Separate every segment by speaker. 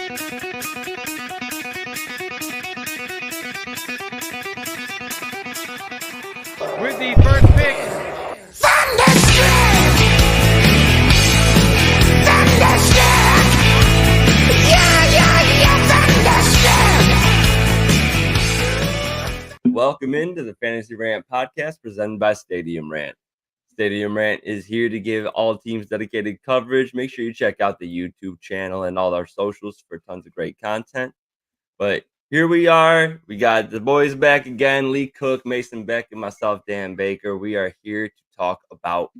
Speaker 1: With the first pick,
Speaker 2: Thunderstruck! Thunderstruck! Yeah, Thunderstruck!
Speaker 3: Welcome into the Fantasy Rant podcast presented by Stadium Rant. Stadium Rant is here to give all teams dedicated coverage. Make sure you check out the YouTube channel and all our socials for tons of great content. But here we are. We got the boys back again. Lee Cook, Mason Beck, and myself, Dan Baker. We are here to talk about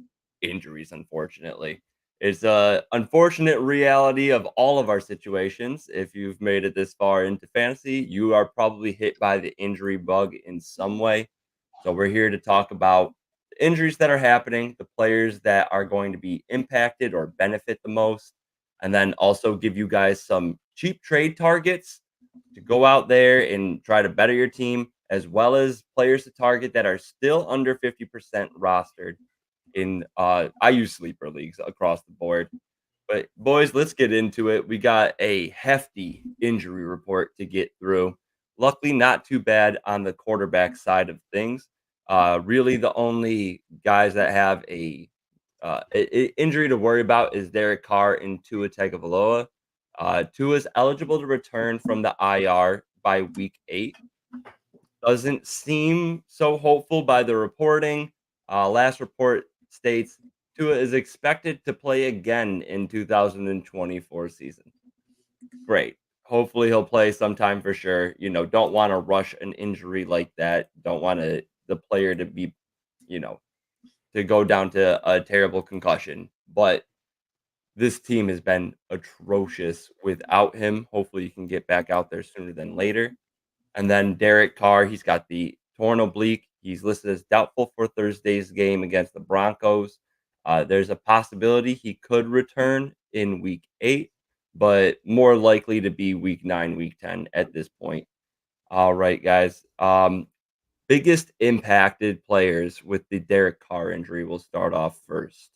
Speaker 3: injuries, unfortunately. It's an unfortunate reality of all of our situations. If you've made it this far into fantasy, you are probably hit by the injury bug in some way. So we're here to talk about the injuries that are happening, the players that are going to be impacted or benefit the most, and then also give you guys some cheap trade targets to go out there and try to better your team, as well as players to target that are still under 50% rostered in I use sleeper leagues across the board. But boys, let's get into it. We got a hefty injury report to get through. Luckily, not too bad on the quarterback side of things. Really, the only guys that have a injury to worry about is Derek Carr and Tua Tagovailoa. Tua is eligible to return from the IR by week 8. Doesn't seem so hopeful by the reporting. Last report states Tua is expected to play again in 2024 season. Great. Hopefully he'll play sometime for sure. Don't want to rush an injury like that. Don't want the player to be, to go down to a terrible concussion. But this team has been atrocious without him. Hopefully you can get back out there sooner than later. And then Derek Carr, he's got the torn oblique. He's listed as doubtful for Thursday's game against the Broncos. There's a possibility he could return in week 8, but more likely to be week 9, week 10 at this point. All right, guys. Biggest impacted players with the Derek Carr injury. We'll start off first.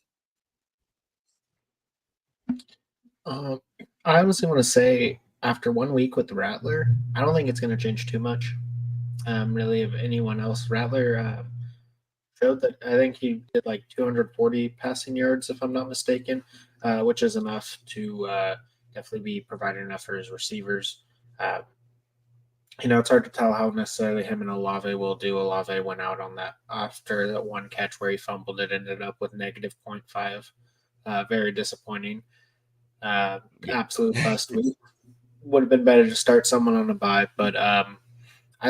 Speaker 4: I honestly want to say after 1 week with the Rattler, I don't think it's going to change too much. Really, of anyone else, Rattler showed that I think he did like 240 passing yards, if I'm not mistaken, which is enough to definitely be providing enough for his receivers. It's hard to tell how necessarily him and Olave will do. Olave went out on that after that one catch where he fumbled. It ended up with negative 0.5. Very disappointing. Absolute bust. Would have been better to start someone on a bye, but I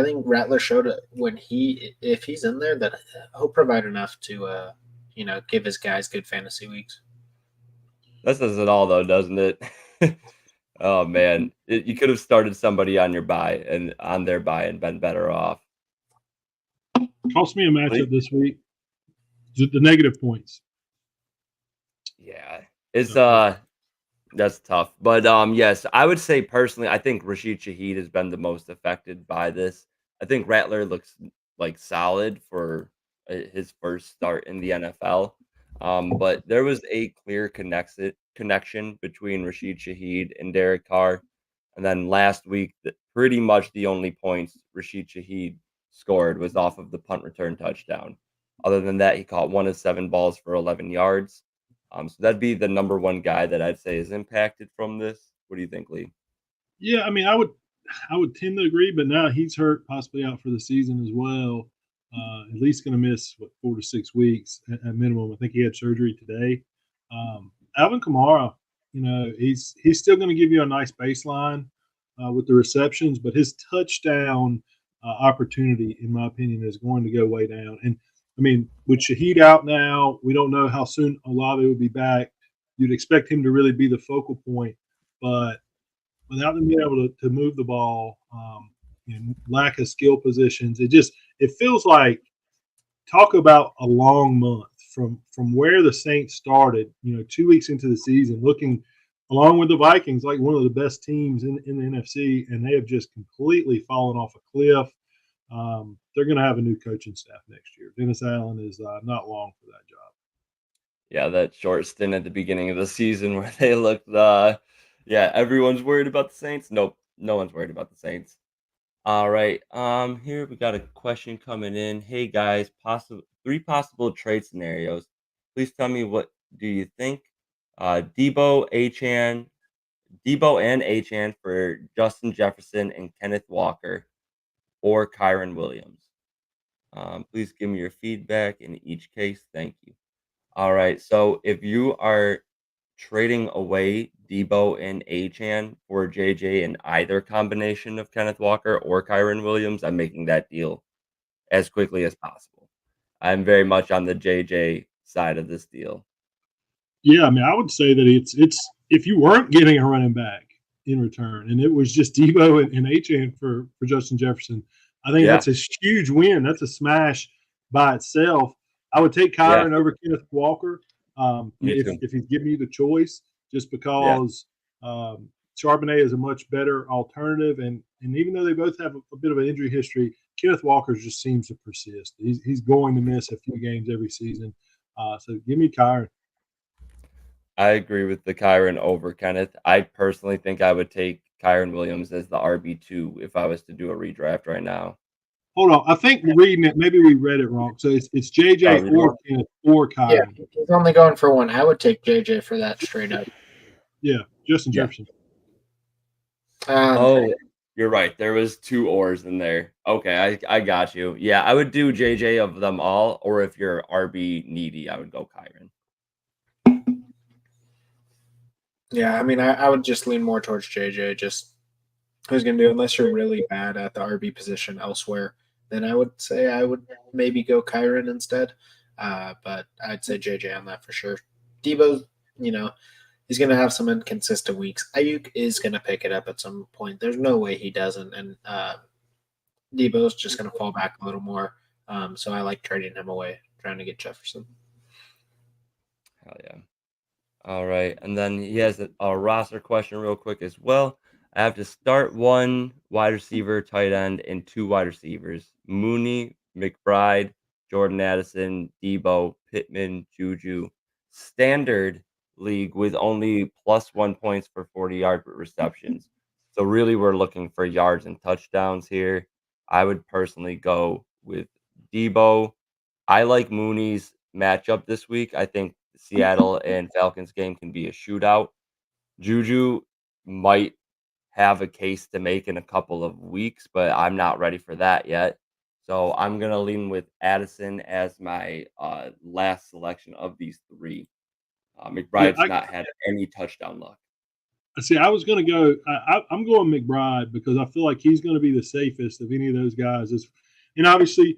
Speaker 4: think Rattler showed it if he's in there, that he'll provide enough to give his guys good fantasy weeks.
Speaker 3: That says it all, though, doesn't it? Oh man, you could have started somebody on their bye and been better off.
Speaker 5: Cost me a matchup this week. The negative points.
Speaker 3: Yeah, it's that's tough. But yes, I would say personally, I think Rashid Shaheed has been the most affected by this. I think Rattler looks like solid for his first start in the NFL. But there was a clear connection between Rashid Shaheed and Derek Carr. And then last week, pretty much the only points Rashid Shaheed scored was off of the punt return touchdown. Other than that, he caught 1 of 7 balls for 11 yards. So that'd be the number one guy that I'd say is impacted from this. What do you think, Lee?
Speaker 5: Yeah, I mean, I would tend to agree, but now he's hurt, possibly out for the season as well. At least going to miss 4 to 6 weeks at minimum. I think he had surgery today. Alvin Kamara, he's still going to give you a nice baseline with the receptions, but his touchdown opportunity, in my opinion, is going to go way down. And I mean, with Shaheed out now, we don't know how soon Olave will be back. You'd expect him to really be the focal point, but without them being able to move the ball, lack of skill positions, it feels like, talk about a long month from where the Saints started, 2 weeks into the season, looking along with the Vikings like one of the best teams in the NFC, and they have just completely fallen off a cliff. They're going to have a new coaching staff next year. Dennis Allen is not long for that job.
Speaker 3: Yeah, that short stint at the beginning of the season where they looked, Yeah, everyone's worried about the Saints. Nope, no one's worried about the Saints. All right. Here we got a question coming in. Hey guys, three possible trade scenarios. Please tell me what do you think? Debo and Achan for Justin Jefferson and Kenneth Walker, or Kyron Williams. Please give me your feedback in each case. Thank you. All right. So if you are trading away Debo and Achan for JJ in either combination of Kenneth Walker or Kyron Williams, I'm making that deal as quickly as possible. I'm very much on the JJ side of this deal.
Speaker 5: Yeah, I mean, I would say that it's if you weren't getting a running back in return, and it was just Debo and Achan for Justin Jefferson, I think that's a huge win. That's a smash by itself. I would take Kyron over Kenneth Walker if he's giving you the choice, just because Charbonnet is a much better alternative, and even though they both have a bit of an injury history, Kenneth Walker just seems to persist. He's going to miss a few games every season. So give me Kyron.
Speaker 3: I agree with the Kyron over Kenneth. I personally think I would take Kyron Williams as the RB2 if I was to do a redraft right now.
Speaker 5: Hold on. I think reading it, maybe we read it wrong. So it's JJ or Kenneth or Kyron.
Speaker 4: Yeah, he's only going for one. I would take JJ for that straight up.
Speaker 5: Yeah, Justin Jefferson.
Speaker 3: You're right. There was two ors in there. Okay, I got you. Yeah, I would do JJ of them all, or if you're RB needy, I would go Kyron.
Speaker 4: Yeah, I mean, I would just lean more towards JJ. Just who's going to do, unless you're really bad at the RB position elsewhere, then I would say I would maybe go Kyron instead. But I'd say JJ on that for sure. Debo, he's going to have some inconsistent weeks. Ayuk is going to pick it up at some point. There's no way he doesn't. And Debo's just going to fall back a little more. So I like trading him away, trying to get Jefferson.
Speaker 3: Hell yeah. All right. And then he has a roster question real quick as well. I have to start one wide receiver, tight end, and two wide receivers. Mooney, McBride, Jordan Addison, Debo, Pittman, Juju. Standard league with only +1 points for 40-yard receptions. So really we're looking for yards and touchdowns here. I would personally go with Debo. I like Mooney's matchup this week. I think Seattle and Falcons game can be a shootout. Juju might have a case to make in a couple of weeks, but I'm not ready for that yet. So I'm going to lean with Addison as my last selection of these three. McBride's not had any touchdown luck.
Speaker 5: See, I was going to go I'm going McBride because I feel like he's going to be the safest of any of those guys. And obviously,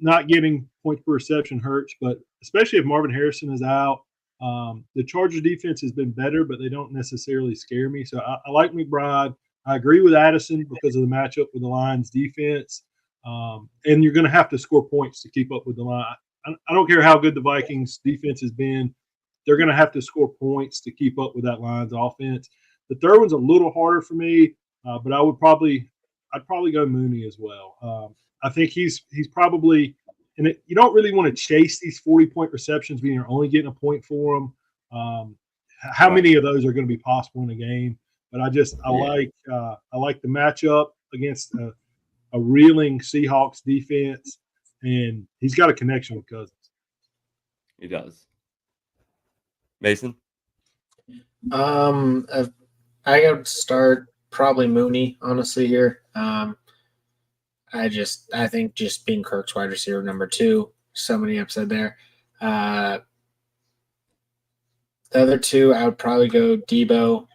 Speaker 5: not getting points per reception hurts, but especially if Marvin Harrison is out. The Chargers defense has been better, but they don't necessarily scare me. So I like McBride. I agree with Addison because of the matchup with the Lions defense. And you're going to have to score points to keep up with the line. I don't care how good the Vikings defense has been. They're going to have to score points to keep up with that Lions offense. The third one's a little harder for me, but I'd probably go Mooney as well. I think he's probably – and you don't really want to chase these 40-point receptions when you're only getting a point for them. How many of those are going to be possible in a game? But I like the matchup against a reeling Seahawks defense, and he's got a connection with Cousins.
Speaker 3: He does. Mason?
Speaker 4: I would start probably Mooney, honestly, here. I think just being Kirk's wide receiver number 2, so many upside there. The other two, I would probably go Debo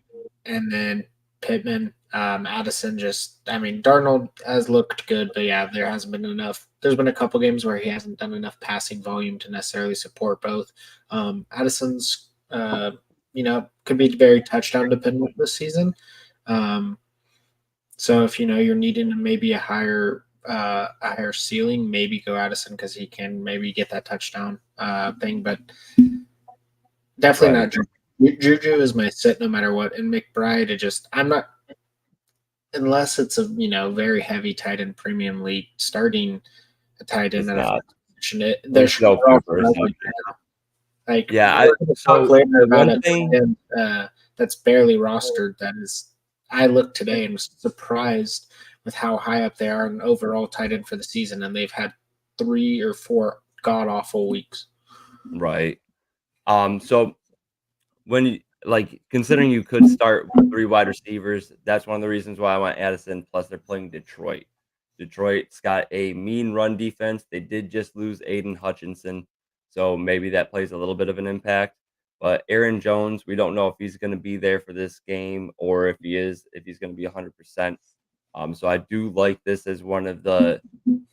Speaker 4: and then Pittman. Addison Darnold has looked good, but yeah, there hasn't been enough. There's been a couple games where he hasn't done enough passing volume to necessarily support both. Addison's, could be very touchdown dependent this season. So if you're needing maybe a higher ceiling, maybe go Addison because he can maybe get that touchdown thing, but definitely not Juju. Juju is my sit no matter what. And McBride, I'm not, unless it's a very heavy tight end premium league, starting a tight end at a position. There's no
Speaker 3: So one thing
Speaker 4: the that's barely rostered. That is, I looked today and was surprised with how high up they are in overall tight end for the season, and they've had 3 or 4 god awful weeks.
Speaker 3: Right. So when you considering you could start with 3 wide receivers, that's one of the reasons why I want Addison. Plus, they're playing Detroit. Detroit's got a mean run defense. They did just lose Aiden Hutchinson, so maybe that plays a little bit of an impact. But Aaron Jones, we don't know if he's going to be there for this game or if he's going to be 100%. So I do like this as one of the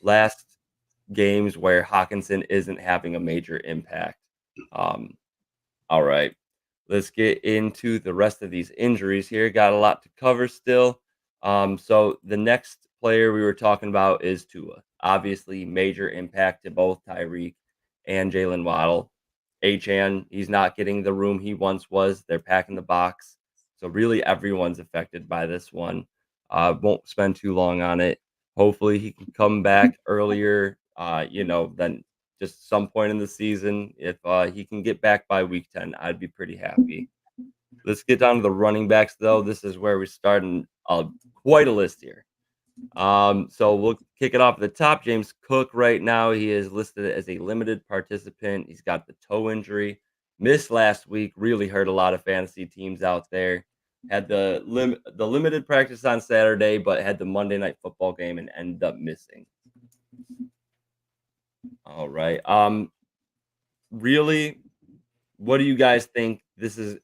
Speaker 3: last games where Hawkinson isn't having a major impact. All right, let's get into the rest of these injuries here. Got a lot to cover still. So the next player we were talking about is Tua. Obviously, major impact to both Tyreek and Jalen Waddle. Achan, he's not getting the room he once was. They're packing the box. So really everyone's affected by this one. Won't spend too long on it. Hopefully he can come back earlier, than just some point in the season. If he can get back by week 10, I'd be pretty happy. Let's get down to the running backs, though. This is where we start quite a list here. So we'll kick it off at the top. James Cook right now, he is listed as a limited participant. He's got the toe injury. Missed last week, really hurt a lot of fantasy teams out there. Had the limited practice on Saturday, but had the Monday Night Football game and ended up missing. All right. Really, what do you guys think this is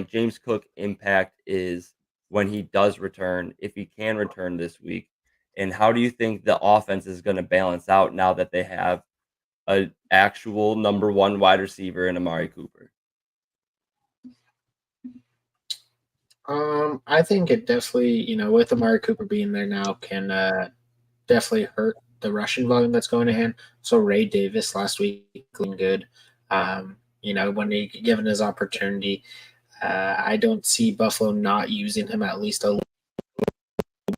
Speaker 3: James Cook impact is when he does return, if he can return this week? And how do you think the offense is going to balance out now that they have an actual number 1 wide receiver in Amari Cooper?
Speaker 4: I think it definitely, with Amari Cooper being there now, can definitely hurt the rushing volume that's going to him. So Ray Davis last week looking good. When he given his opportunity, I don't see Buffalo not using him at least a little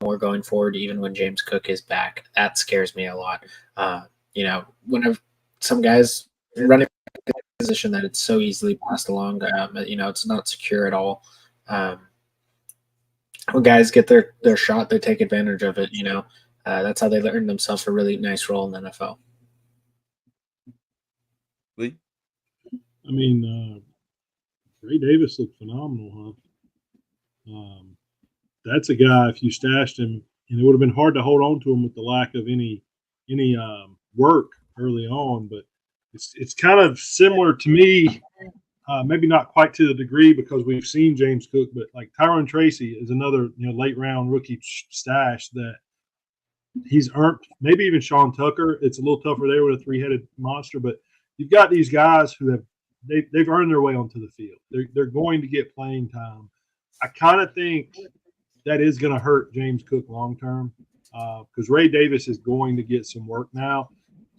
Speaker 4: more going forward, even when James Cook is back. That scares me a lot. Whenever some guys running a position that it's so easily passed along, it's not secure at all. When guys get their shot, they take advantage of it. That's how they earn themselves a really nice role in the NFL.
Speaker 3: Lee?
Speaker 5: I mean, Ray Davis looked phenomenal, huh? That's a guy, if you stashed him, and it would have been hard to hold on to him with the lack of any work early on, but it's kind of similar to me, maybe not quite to the degree because we've seen James Cook, but like Tyrone Tracy is another late round rookie stash that he's earned. Maybe even Sean Tucker. It's a little tougher there with a 3-headed monster, but you've got these guys who have they've earned their way onto the field. They're going to get playing time. I kind of think that is going to hurt James Cook long term because Ray Davis is going to get some work now.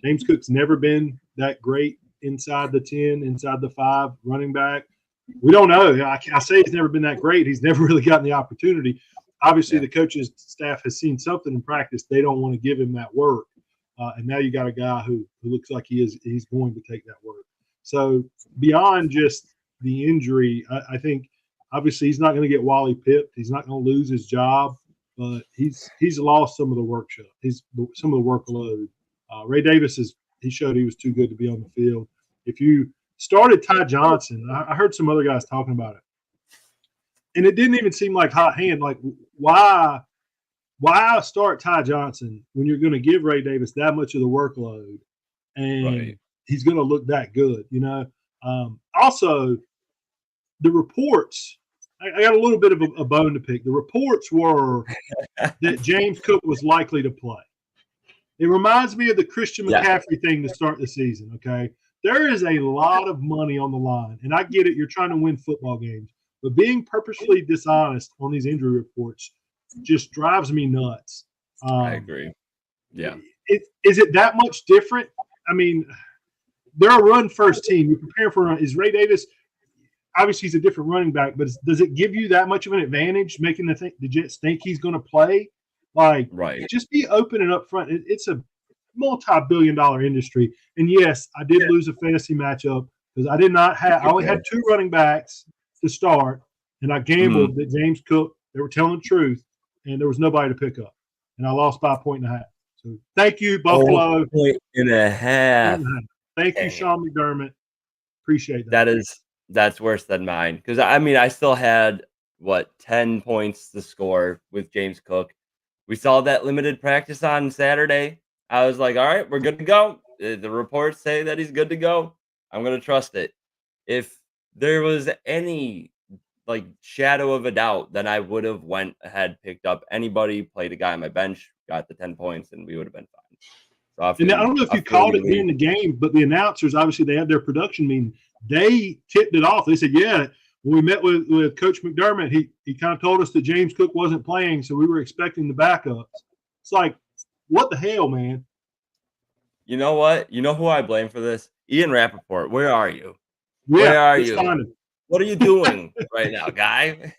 Speaker 5: James Cook's never been that great inside the 10, inside the 5 running back. We don't know. I say he's never been that great. He's never really gotten the opportunity. Obviously, the coach's staff has seen something in practice. They don't want to give him that work. And now you got a guy who looks like he's going to take that work. So beyond just the injury, I think obviously he's not going to get Wally pipped. He's not going to lose his job, but he's lost some of the workshop. Some of the workload. Ray Davis he showed he was too good to be on the field. If you started Ty Johnson, I heard some other guys talking about it, and it didn't even seem like hot hand. Like why start Ty Johnson when you're going to give Ray Davis that much of the workload, and he's going to look that good? Also, the reports. I got a little bit of a bone to pick. The reports were that James Cook was likely to play. It reminds me of the Christian McCaffrey thing to start the season, okay? There is a lot of money on the line, and I get it. You're trying to win football games. But being purposely dishonest on these injury reports just drives me nuts.
Speaker 3: I agree. Yeah.
Speaker 5: Is it that much different? I mean, they're a run-first team. You're preparing for a run. Is Ray Davis – obviously he's a different running back, but does it give you that much of an advantage making the Jets think he's going to play? Just be open and upfront. It's a multi-billion-dollar industry. And yes, I did lose a fantasy matchup because I did not have. I only had 2 running backs to start, and I gambled that James Cook, they were telling the truth, and there was nobody to pick up. And I lost by a point and a half. So thank you, Buffalo.
Speaker 3: Point and a half.
Speaker 5: Thank you, Sean McDermott. Appreciate that.
Speaker 3: That's worse than mine. Because I mean, I still had 10 points to score with James Cook. We saw that limited practice on Saturday. I was like, all right, we're good to go. The reports say that he's good to go. I'm gonna trust it. If there was any shadow of a doubt, then I would have went ahead, picked up anybody, played a guy on my bench, got the 10 points, and we would have been fine. So
Speaker 5: I don't know if you called it during the game, but the announcers, obviously, they had their production meeting. They tipped it off. They said, yeah, when we met with Coach McDermott, he kind of told us that James Cook wasn't playing, so we were expecting the backups. It's like, what the hell, man?
Speaker 3: You know what? You know who I blame for this? Ian Rappaport. Where are you?
Speaker 5: Yeah,
Speaker 3: where are you?
Speaker 5: Finding.
Speaker 3: What are you doing right now, guy?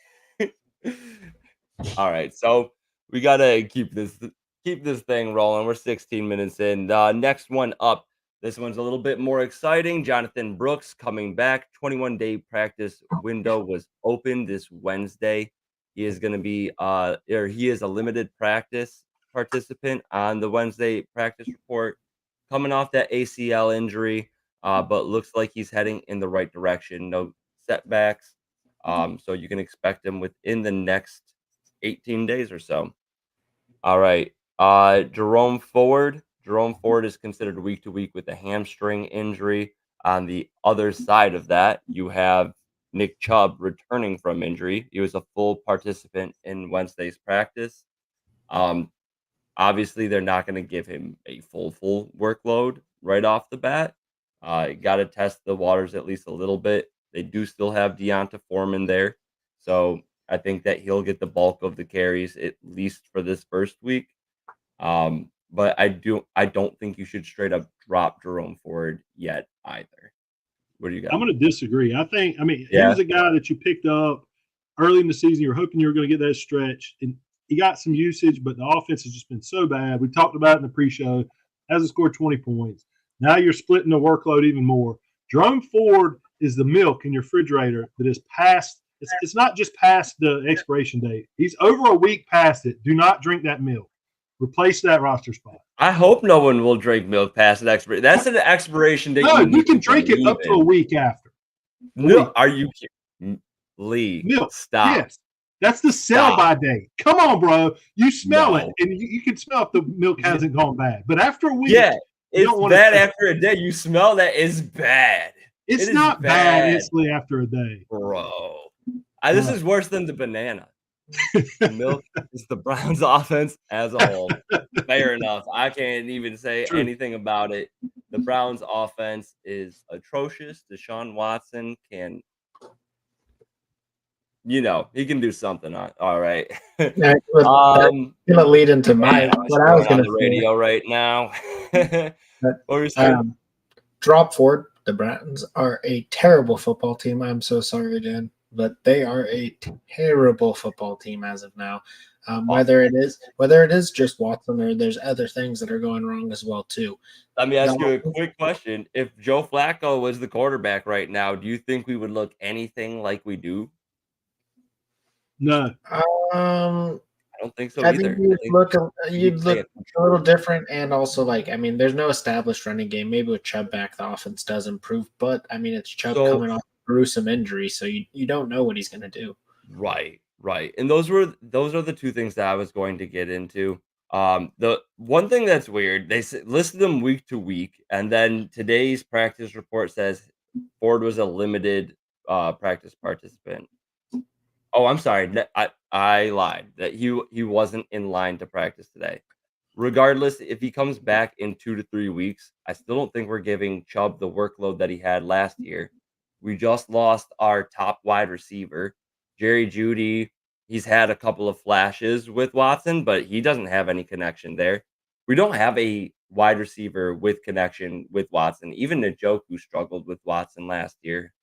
Speaker 3: All right, so we gotta keep this thing rolling. We're 16 minutes in. Next one up. This one's a little bit more exciting. Jonathan Brooks coming back. 21-day practice window was open this Wednesday. He is going to be he is a limited practice participant on the Wednesday practice report, coming off that ACL injury, but looks like he's heading in the right direction. No setbacks. So you can expect him within the next 18 days or so. All right. Jerome Ford. Jerome Ford is considered week to week with a hamstring injury. On the other side of that, you have Nick Chubb returning from injury. He was a full participant in Wednesday's practice. Obviously, they're not going to give him a full workload right off the bat. Got to test the waters at least a little bit. They do still have Deonta Foreman there. So I think that he'll get the bulk of the carries, at least for this first week. But I don't think you should straight up drop Jerome Ford yet either. What do you got?
Speaker 5: I'm going to disagree. He was a guy that you picked up early in the season. You were hoping you were going to get that stretch, and he got some usage, but the offense has just been so bad. We talked about it in the pre-show. Hasn't scored 20 points. Now you're splitting the workload even more. Jerome Ford is the milk in your refrigerator that is past. It's not just past the expiration date. He's over a week past it. Do not drink that milk. Replace that roster spot.
Speaker 3: I hope no one will drink milk past an expiration. That's an expiration date.
Speaker 5: No, you can drink it up to a week after.
Speaker 3: No, are you kidding? Lee,
Speaker 5: milk.
Speaker 3: Stop.
Speaker 5: Yes. That's the sell-by date. Come on, bro. You smell it, and you can smell if the milk hasn't gone bad. But after a week,
Speaker 3: it's bad after a day. You smell that is bad.
Speaker 5: It's not bad instantly after a day.
Speaker 3: Bro. This is worse than the banana. The milk is the Browns offense as a whole. Fair enough. I can't even say anything about it. The Browns offense is atrocious. Deshaun Watson can, he can do something. All right.
Speaker 4: That's going to lead into what I was going to say.
Speaker 3: Radio right now. What were you saying?
Speaker 4: Drop Ford. The Browns are a terrible football team. I'm so sorry, Dan, but they are a terrible football team as of now. Whether it is just Watson or there's other things that are going wrong as well too.
Speaker 3: Let me ask you a quick question. If Joe Flacco was the quarterback right now, do you think we would look anything like we do?
Speaker 5: No.
Speaker 3: I don't think so
Speaker 4: I
Speaker 3: either.
Speaker 4: think you'd look a little different, and also there's no established running game. Maybe with Chubb back, the offense does improve, but it's Chubb coming off a gruesome injury, so you don't know what he's going to do.
Speaker 3: Right. And those are the two things that I was going to get into. The one thing that's weird, they listed them week to week, and then today's practice report says Ford was a limited practice participant. Oh, I'm sorry. I lied. That he wasn't in line to practice today. Regardless, if he comes back in 2 to 3 weeks, I still don't think we're giving Chubb the workload that he had last year. We just lost our top wide receiver, Jerry Jeudy. He's had a couple of flashes with Watson, but he doesn't have any connection there. We don't have a wide receiver with connection with Watson. Even Njoku struggled with Watson last year.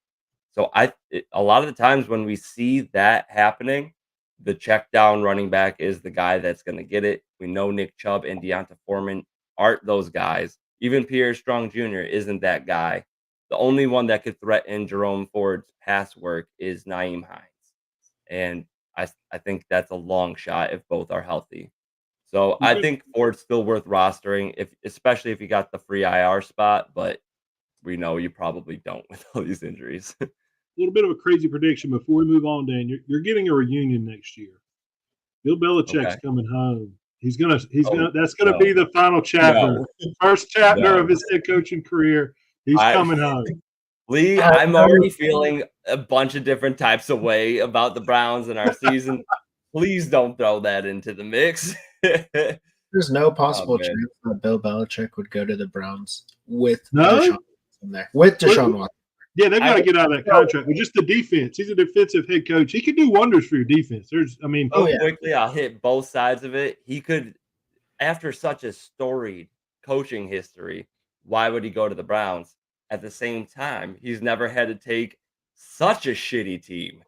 Speaker 3: So a lot of the times when we see that happening, the check down running back is the guy that's going to get it. We know Nick Chubb and Deonta Foreman aren't those guys. Even Pierre Strong Jr. isn't that guy. The only one that could threaten Jerome Ford's pass work is Nyheim Hines. and I think that's a long shot if both are healthy. So I think Ford's still worth rostering, especially if you got the free IR spot, but we know you probably don't with all these injuries.
Speaker 5: A little bit of a crazy prediction before we move on, Dan. You're getting a reunion next year. Bill Belichick's
Speaker 3: Okay.
Speaker 5: coming home. That's gonna
Speaker 3: No,
Speaker 5: be the final chapter.
Speaker 3: no,
Speaker 5: First chapter
Speaker 3: no.
Speaker 5: of his head coaching career. He's
Speaker 3: I
Speaker 5: coming home.
Speaker 3: Lee,
Speaker 4: I,
Speaker 3: I'm
Speaker 4: I
Speaker 3: already feeling a bunch of different types of way about the Browns in our season. Please don't throw that into the mix.
Speaker 4: there's no
Speaker 3: Oh
Speaker 4: possible
Speaker 3: man.
Speaker 4: chance that Bill Belichick would go to the Browns with
Speaker 5: No?
Speaker 4: Deshaun Watson there. With Deshaun Watson.
Speaker 5: Yeah, they've got to
Speaker 3: I
Speaker 5: get out of that contract. But just the defense. He's a defensive head coach. He could do wonders for your defense.
Speaker 4: Oh,
Speaker 3: real
Speaker 4: yeah.
Speaker 3: quickly, I'll hit both sides of it. He could, after such a storied coaching history, why would he go to the Browns? At the same time, he's never had to take such a shitty team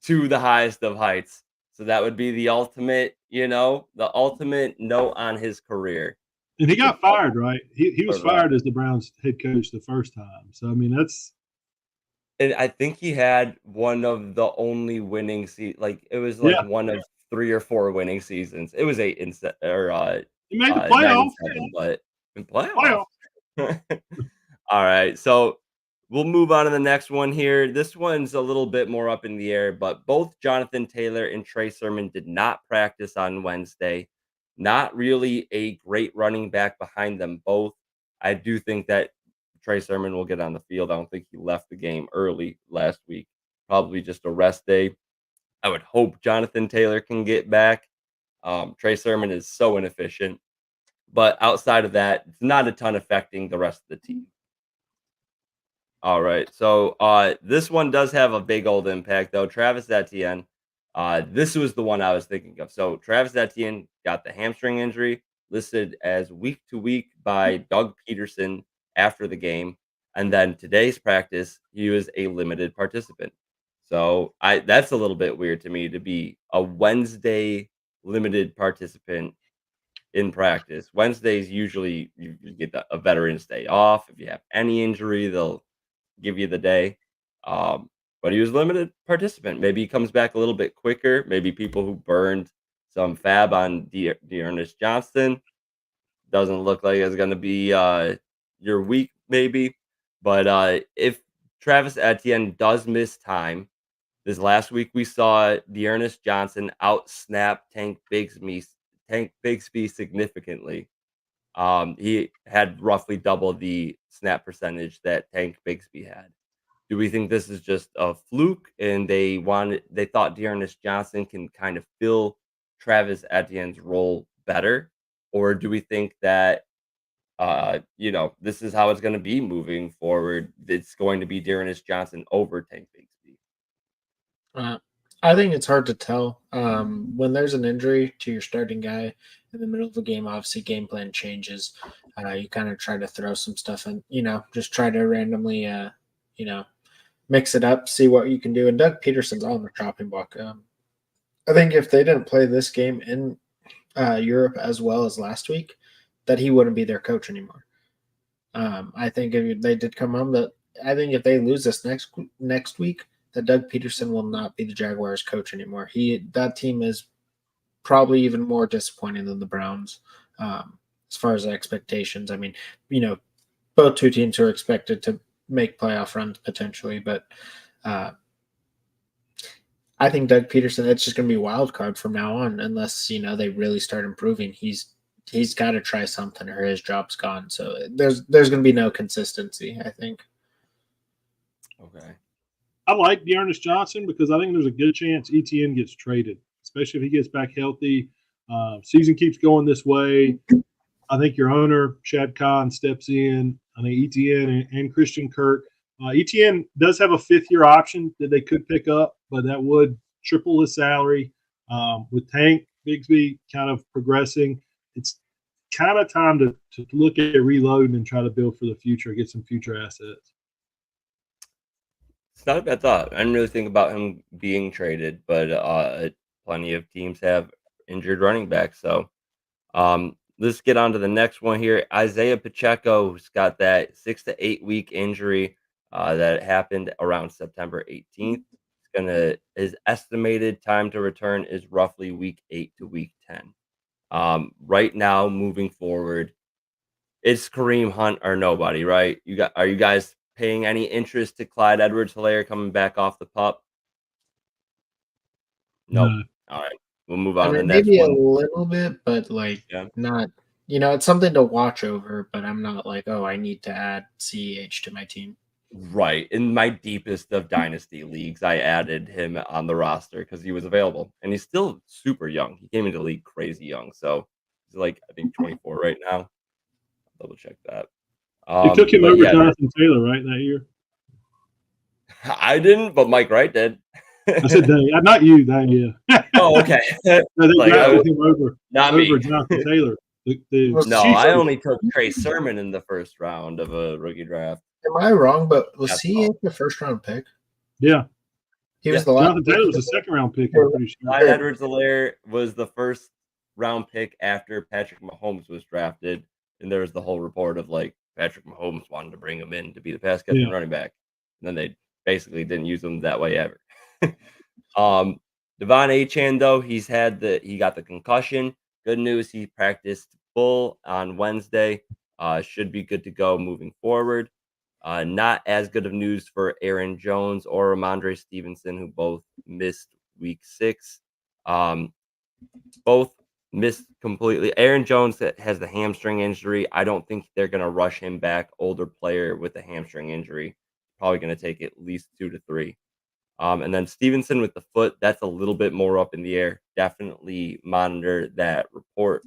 Speaker 3: to the highest of heights. So that would be the ultimate, the ultimate note on his career.
Speaker 5: and he got
Speaker 3: Could probably
Speaker 5: fired, right? He was
Speaker 3: put it up.
Speaker 5: fired as the Browns head coach the first time. So that's
Speaker 3: And I think he had one of the only winning like it was like
Speaker 5: yeah.
Speaker 3: one of 3 or 4 winning seasons. It was 8 and or
Speaker 5: He made the
Speaker 3: 9 and
Speaker 5: playoffs.
Speaker 3: 7, but in playoffs.
Speaker 5: Playoffs.
Speaker 3: All right, so we'll move on to the next one here. This one's a little bit more up in the air, but both Jonathan Taylor and Trey Surman did not practice on Wednesday. Not really a great running back behind them both. I do think that Trey Surman will get on the field. I don't think he left the game early last week. Probably just a rest day. I would hope Jonathan Taylor can get back. Trey Sermon is so inefficient. But outside of that, it's not a ton affecting the rest of the team. All right. So this one does have a big old impact, though. Travis Etienne. This was the one I was thinking of. So Travis Etienne got the hamstring injury, listed as week to week by Doug Peterson after the game. And then today's practice, he was a limited participant. So that's a little bit weird to me to be a Wednesday limited participant in practice. Wednesdays usually you get a veteran's day off. If you have any injury, they'll give you the day. Um, but he was limited participant. Maybe he comes back a little bit quicker. Maybe people who burned some fab on Dearness Johnston doesn't look like it's going to be your week, maybe. But if Travis Etienne does miss time, this last week we saw Dearness Johnson out snap Tank Bigsby significantly. He had roughly double the snap percentage that Tank Bigsby had. Do we think this is just a fluke and they thought Dearness Johnson can kind of fill Travis Etienne's role better? Or do we think that this is how it's going to be moving forward? It's going to be Dearness Johnson over Tank Bigsby.
Speaker 4: I think it's hard to tell. When there's an injury to your starting guy in the middle of a game, obviously game plan changes. You kind of try to throw some stuff in, just try to randomly, mix it up, see what you can do. And Doug Peterson's on the chopping block. I think if they didn't play this game in Europe as well as last week, that he wouldn't be their coach anymore. I think if they did come on, but I think if they lose this next week, that Doug Peterson will not be the Jaguars coach anymore. That team is probably even more disappointing than the Browns as far as expectations. I mean, both two teams are expected to make playoff runs potentially, but I think Doug Peterson, it's just going to be a wild card from now on unless, they really start improving. He's got to try something or his job's gone. So there's going to be no consistency, I think.
Speaker 3: Okay.
Speaker 5: I like Dearness Johnson because I think there's a good chance ETN gets traded, especially if he gets back healthy. Season keeps going this way. I think your owner, Shad Khan, steps in. I think ETN and Christian Kirk. ETN does have a fifth-year option that they could pick up, but that would triple his salary. With Tank Bigsby kind of progressing, it's kind of time to look at reloading and try to build for the future, get some future assets.
Speaker 3: It's not a bad thought. I didn't really think about him being traded, but plenty of teams have injured running backs. So let's get on to the next one here. Isaiah Pacheco, who's got that 6 to 8 week injury that happened around September 18th. He's his estimated time to return is roughly week 8 to week 10. Right now, moving forward, it's Kareem Hunt or nobody, right? Are you guys paying any interest to Clyde Edwards-Helaire coming back off the pup? Nope.
Speaker 5: No.
Speaker 3: All right, we'll move
Speaker 4: I
Speaker 3: on.
Speaker 4: mean,
Speaker 3: And that's
Speaker 4: maybe a
Speaker 3: one.
Speaker 4: little bit, but like
Speaker 3: Yeah.
Speaker 4: not. It's something to watch over, but I'm not like, oh, I need to add CEH to my team.
Speaker 3: Right. In my deepest of dynasty leagues, I added him on the roster because he was available, and he's still super young. He came into the league crazy young, so he's like I think 24 right now. Double check that.
Speaker 5: They took him
Speaker 3: But
Speaker 5: over
Speaker 3: yeah,
Speaker 5: Jonathan Taylor, right, that year?
Speaker 3: I didn't, but Mike Wright did.
Speaker 5: I said they, not you, that yeah.
Speaker 3: Oh, okay.
Speaker 5: No, they
Speaker 3: Like,
Speaker 5: drafted him
Speaker 3: not
Speaker 5: over
Speaker 3: me.
Speaker 5: Jonathan Taylor. The
Speaker 4: Well,
Speaker 3: No,
Speaker 5: Chiefs-
Speaker 3: I only took Trey Surman in the first round of a rookie draft.
Speaker 4: Am I wrong? But was
Speaker 3: That's
Speaker 4: CEH
Speaker 3: all.
Speaker 4: the first round pick?
Speaker 5: yeah.
Speaker 4: He was
Speaker 3: Yeah,
Speaker 4: the last.
Speaker 5: Jonathan Taylor was a second round pick, I'm pretty sure.
Speaker 3: Clyde Edwards-Helaire was the first round pick after Patrick Mahomes was drafted, and there was the whole report of like Patrick Mahomes wanted to bring him in to be the pass catching running back, and then they basically didn't use him that way ever. Devon Achane though, he got the concussion. Good news, he practiced full on Wednesday. Should be good to go moving forward. Not as good of news for Aaron Jones or Ramondre Stevenson, who both missed week 6. Both missed completely. Aaron Jones has the hamstring injury. I don't think they're going to rush him back. Older player with a hamstring injury. Probably going to take at least 2 to 3. And then Stevenson with the foot, that's a little bit more up in the air. Definitely monitor that report.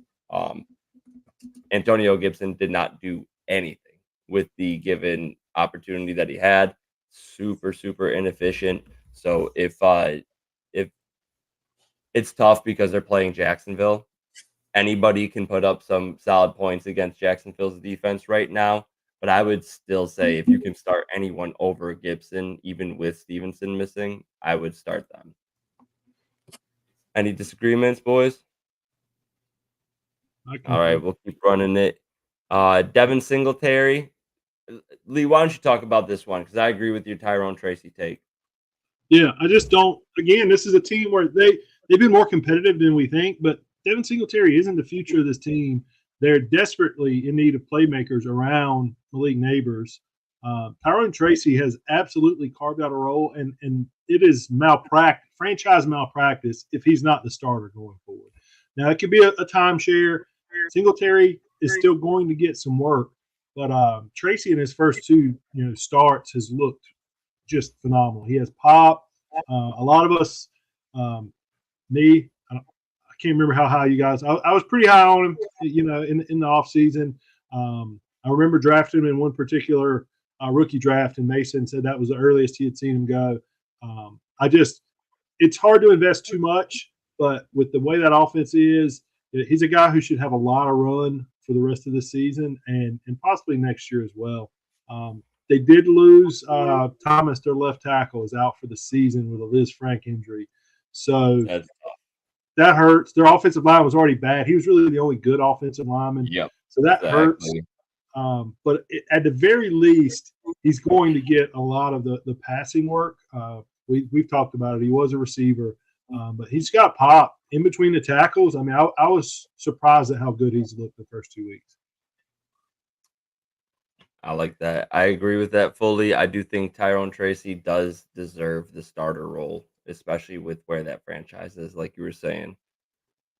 Speaker 3: Antonio Gibson did not do anything with the given opportunity that he had. Super, super inefficient. So if it's tough because they're playing Jacksonville, anybody can put up some solid points against Jacksonville's defense right now. But I would still say if you can start anyone over Gibson, even with Stevenson missing, I would start them. Any disagreements, boys? All right, we'll keep running it. Devin Singletary. Lee, why don't you talk about this one? Because I agree with your Tyrone Tracy take.
Speaker 5: Yeah, I just don't. Again, this is a team where they've been more competitive than we think, but Devin Singletary isn't the future of this team. They're desperately in need of playmakers around Malik Neighbors. Tyrone Tracy has absolutely carved out a role, and it is franchise malpractice if he's not the starter going forward. Now, it could be a timeshare. Singletary is still going to get some work, but Tracy in his first 2 starts has looked just phenomenal. He has pop. A lot of us, me, I can't remember how high you guys. I was pretty high on him, in the off season. I remember drafting him in one particular rookie draft, and Mason said that was the earliest he had seen him go. It's hard to invest too much, but with the way that offense is, he's a guy who should have a lot of run for the rest of the season and possibly next year as well. They did lose Thomas, their left tackle, is out for the season with a Liz Frank injury. So that hurts. Their offensive line was already bad. He was really the only good offensive lineman.
Speaker 3: Yep.
Speaker 5: So that hurts. But at the very least, he's going to get a lot of the passing work. We've talked about it. He was a receiver, but he's got pop in between the tackles. I mean, I was surprised at how good he's looked the first 2 weeks.
Speaker 3: I like that. I agree with that fully. I do think Tyrone Tracy does deserve the starter role, especially with where that franchise is, like you were saying.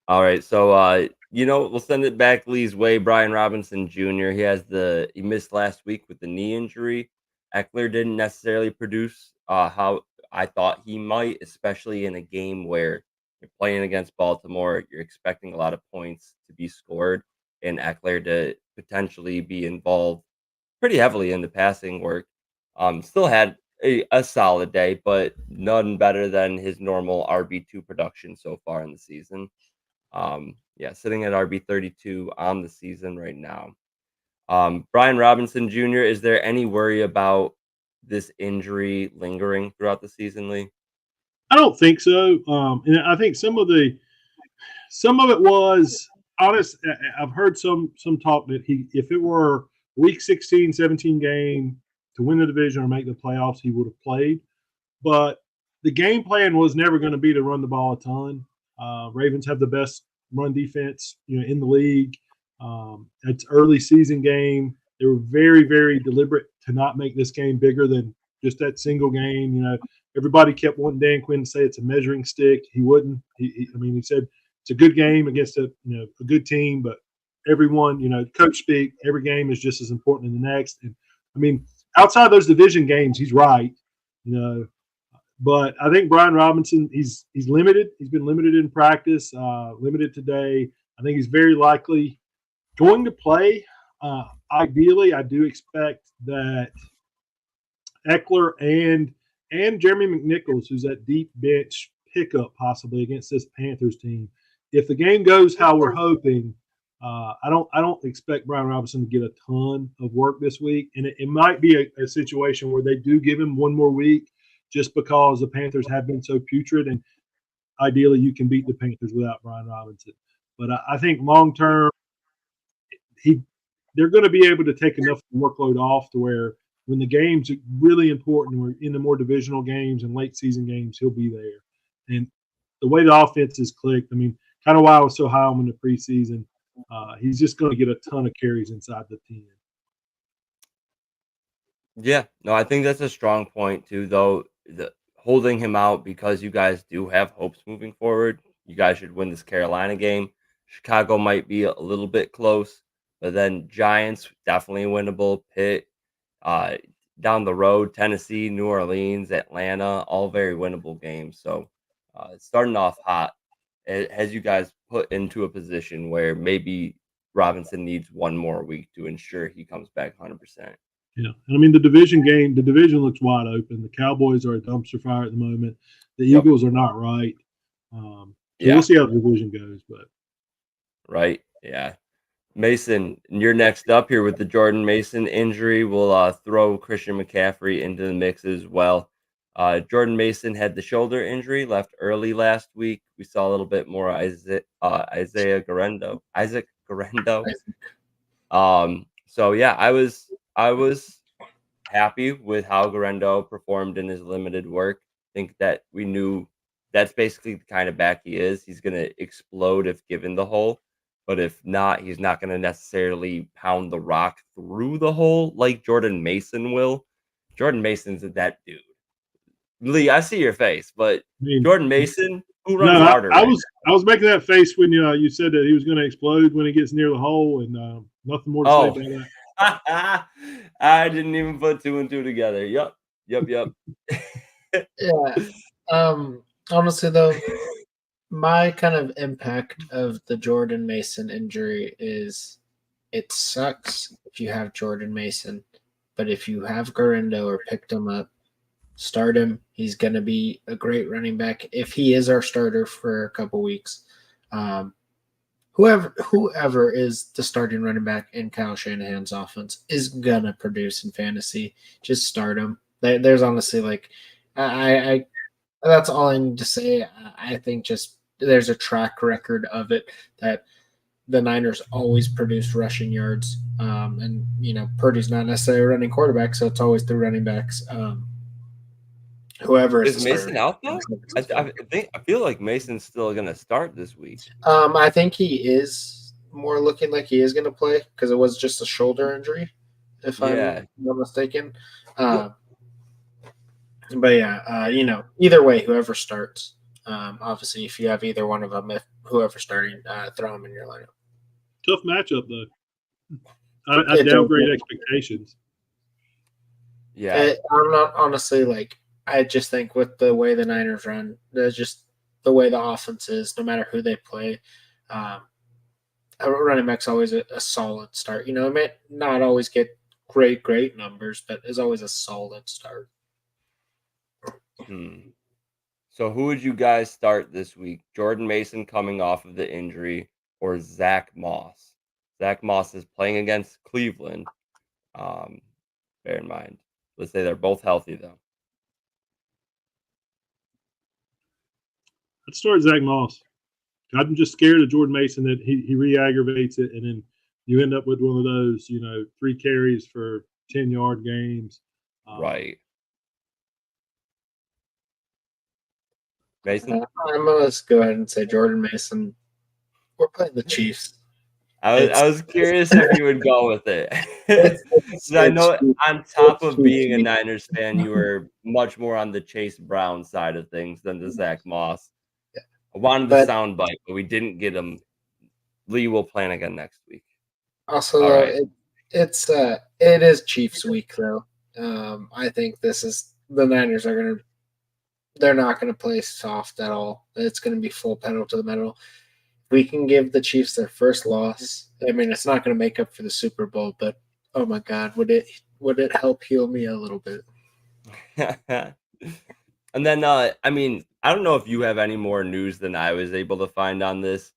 Speaker 3: All right, so we'll send it back Lee's way. Brian Robinson Jr. He missed last week with the knee injury. Eckler didn't necessarily produce how I thought he might, especially in a game where you're playing against Baltimore. You're expecting a lot of points to be scored, and Eckler to potentially be involved pretty heavily in the passing work. Still had a solid day, but none better than his normal RB2 production so far in the season. Sitting at RB32 on the season right now. Brian Robinson Jr., is there any worry about this injury lingering throughout the season, Lee?
Speaker 5: I don't think so. And I think some of it was honest. I've heard some talk that if it were week 16, 17 game to win the division or make the playoffs, he would have played. But the game plan was never going to be to run the ball a ton. Ravens have the best run defense, in the league. It's early season game. They were very, very deliberate to not make this game bigger than just that single game. Everybody kept wanting Dan Quinn to say it's a measuring stick. He wouldn't. He said it's a good game against a good team, but everyone, coach speak, every game is just as important in the next. And outside those division games, he's right. But I think Brian Robinson, he's limited. He's been limited in practice, limited today. I think he's very likely going to play. Ideally, I do expect that Eckler and Jeremy McNichols, who's that deep bench pickup possibly against this Panthers team. If the game goes how we're hoping, I don't expect Brian Robinson to get a ton of work this week, and it might be a situation where they do give him one more week just because the Panthers have been so putrid, and ideally you can beat the Panthers without Brian Robinson. But I think long term, they're going to be able to take enough workload off to where when the game's really important, we're in the more divisional games and late season games, he'll be there. And the way the offense is clicked, kind of why I was so high on him in the preseason, he's just going to get a ton of carries inside the 10.
Speaker 3: Yeah, no, I think that's a strong point too, though. Holding him out because you guys do have hopes moving forward. You guys should win this Carolina game. Chicago might be a little bit close, but then Giants definitely winnable. Pitt, down the road, Tennessee, New Orleans, Atlanta, all very winnable games. So starting off hot, it has you guys put into a position where maybe Robinson needs one more week to ensure he comes back 100%.
Speaker 5: Yeah, and the division looks wide open. The Cowboys are a dumpster fire at the moment. The Eagles are not right. We'll see how the division goes. But
Speaker 3: right, yeah. Mason, you're next up here with the Jordan Mason injury. We'll throw Christian McCaffrey into the mix as well. Jordan Mason had the shoulder injury, left early last week. We saw a little bit more Isaac Garendo. So yeah, I was happy with how Garendo performed in his limited work. I think that we knew that's basically the kind of back he is. He's going to explode if given the hole, but if not, he's not going to necessarily pound the rock through the hole like Jordan Mason will. Jordan Mason's that dude. Lee, I see your face, but Jordan Mason, who runs harder?
Speaker 5: I was making that face when you said that he was going to explode when he gets near the hole, and nothing more to say about that.
Speaker 3: I didn't even put two and two together. Yep.
Speaker 4: Yeah. Honestly, though, my kind of impact of the Jordan Mason injury is it sucks if you have Jordan Mason, but if you have Garendo or picked him up, start him. He's going to be a great running back if he is our starter for a couple weeks. Whoever is the starting running back in Kyle Shanahan's offense is gonna produce in fantasy. Just start him. There's honestly I that's all I need to say. I think just there's a track record of it that the Niners always produce rushing yards. And Purdy's not necessarily a running quarterback, so it's always through running backs. Whoever
Speaker 3: is Mason out though? I feel like Mason's still going to start this week.
Speaker 4: I think he is more looking like he is going to play because it was just a shoulder injury, if I'm not mistaken. But yeah, either way, whoever starts. Obviously, if you have either one of them, if whoever's starting, throw them in your lineup.
Speaker 5: Tough matchup though. I downgrade expectations.
Speaker 3: Yeah,
Speaker 4: I'm not honestly I just think with the way the Niners run, just the way the offense is, no matter who they play, a running back's always a solid start. It may not always get great numbers, but is always a solid start.
Speaker 3: So who would you guys start this week? Jordan Mason coming off of the injury or Zack Moss? Zack Moss is playing against Cleveland. Bear in mind. Let's say they're both healthy, though.
Speaker 5: Let's start Zack Moss. I'm just scared of Jordan Mason that he re-aggravates it, and then you end up with one of those, 3 carries for 10-yard games.
Speaker 3: Right. Mason?
Speaker 4: I'm gonna just go ahead and say Jordan Mason. We're playing the Chiefs.
Speaker 3: I was curious if you would go with it.
Speaker 4: It's,
Speaker 3: 'Cause I know
Speaker 4: Chiefs.
Speaker 3: on top
Speaker 4: It's
Speaker 3: of being a
Speaker 4: Chiefs.
Speaker 3: Niners fan, you were much more on the Chase Brown side of things than the Zack Moss. I wanted the
Speaker 4: But
Speaker 3: soundbite, but we didn't get him. Lee will plan again next week.
Speaker 4: also,
Speaker 3: All
Speaker 4: though,
Speaker 3: right.
Speaker 4: it is Chiefs week though. I think the Niners they're not gonna play soft at all. It's gonna be full pedal to the metal. We can give the Chiefs their first loss. I mean, it's not gonna make up for the Super Bowl, but oh my God, would it help heal me a little bit?
Speaker 3: And then, I mean, I don't know if you have any more news than I was able to find on this.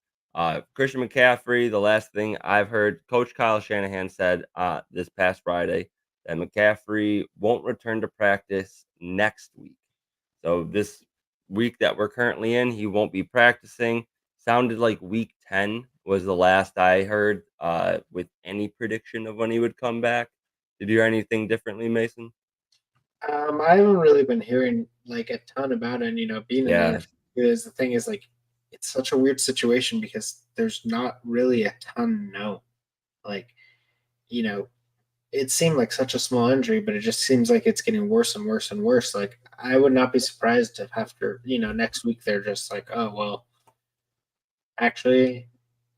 Speaker 3: Christian McCaffrey, the last thing I've heard, Coach Kyle Shanahan said this past Friday that McCaffrey won't return to practice next week. So this week that we're currently in, he won't be practicing. Sounded like week 10 was the last I heard with any prediction of when he would come back. Did you hear anything differently, Mason?
Speaker 4: I haven't really been hearing like a ton about it. And, being a
Speaker 3: Yeah,
Speaker 4: Niners is the thing is like it's such a weird situation because there's not really a ton known. Like, you know, it seemed like such a small injury, but it just seems like it's getting worse and worse and worse. Like, I would not be surprised if after next week they're just like, oh well, actually,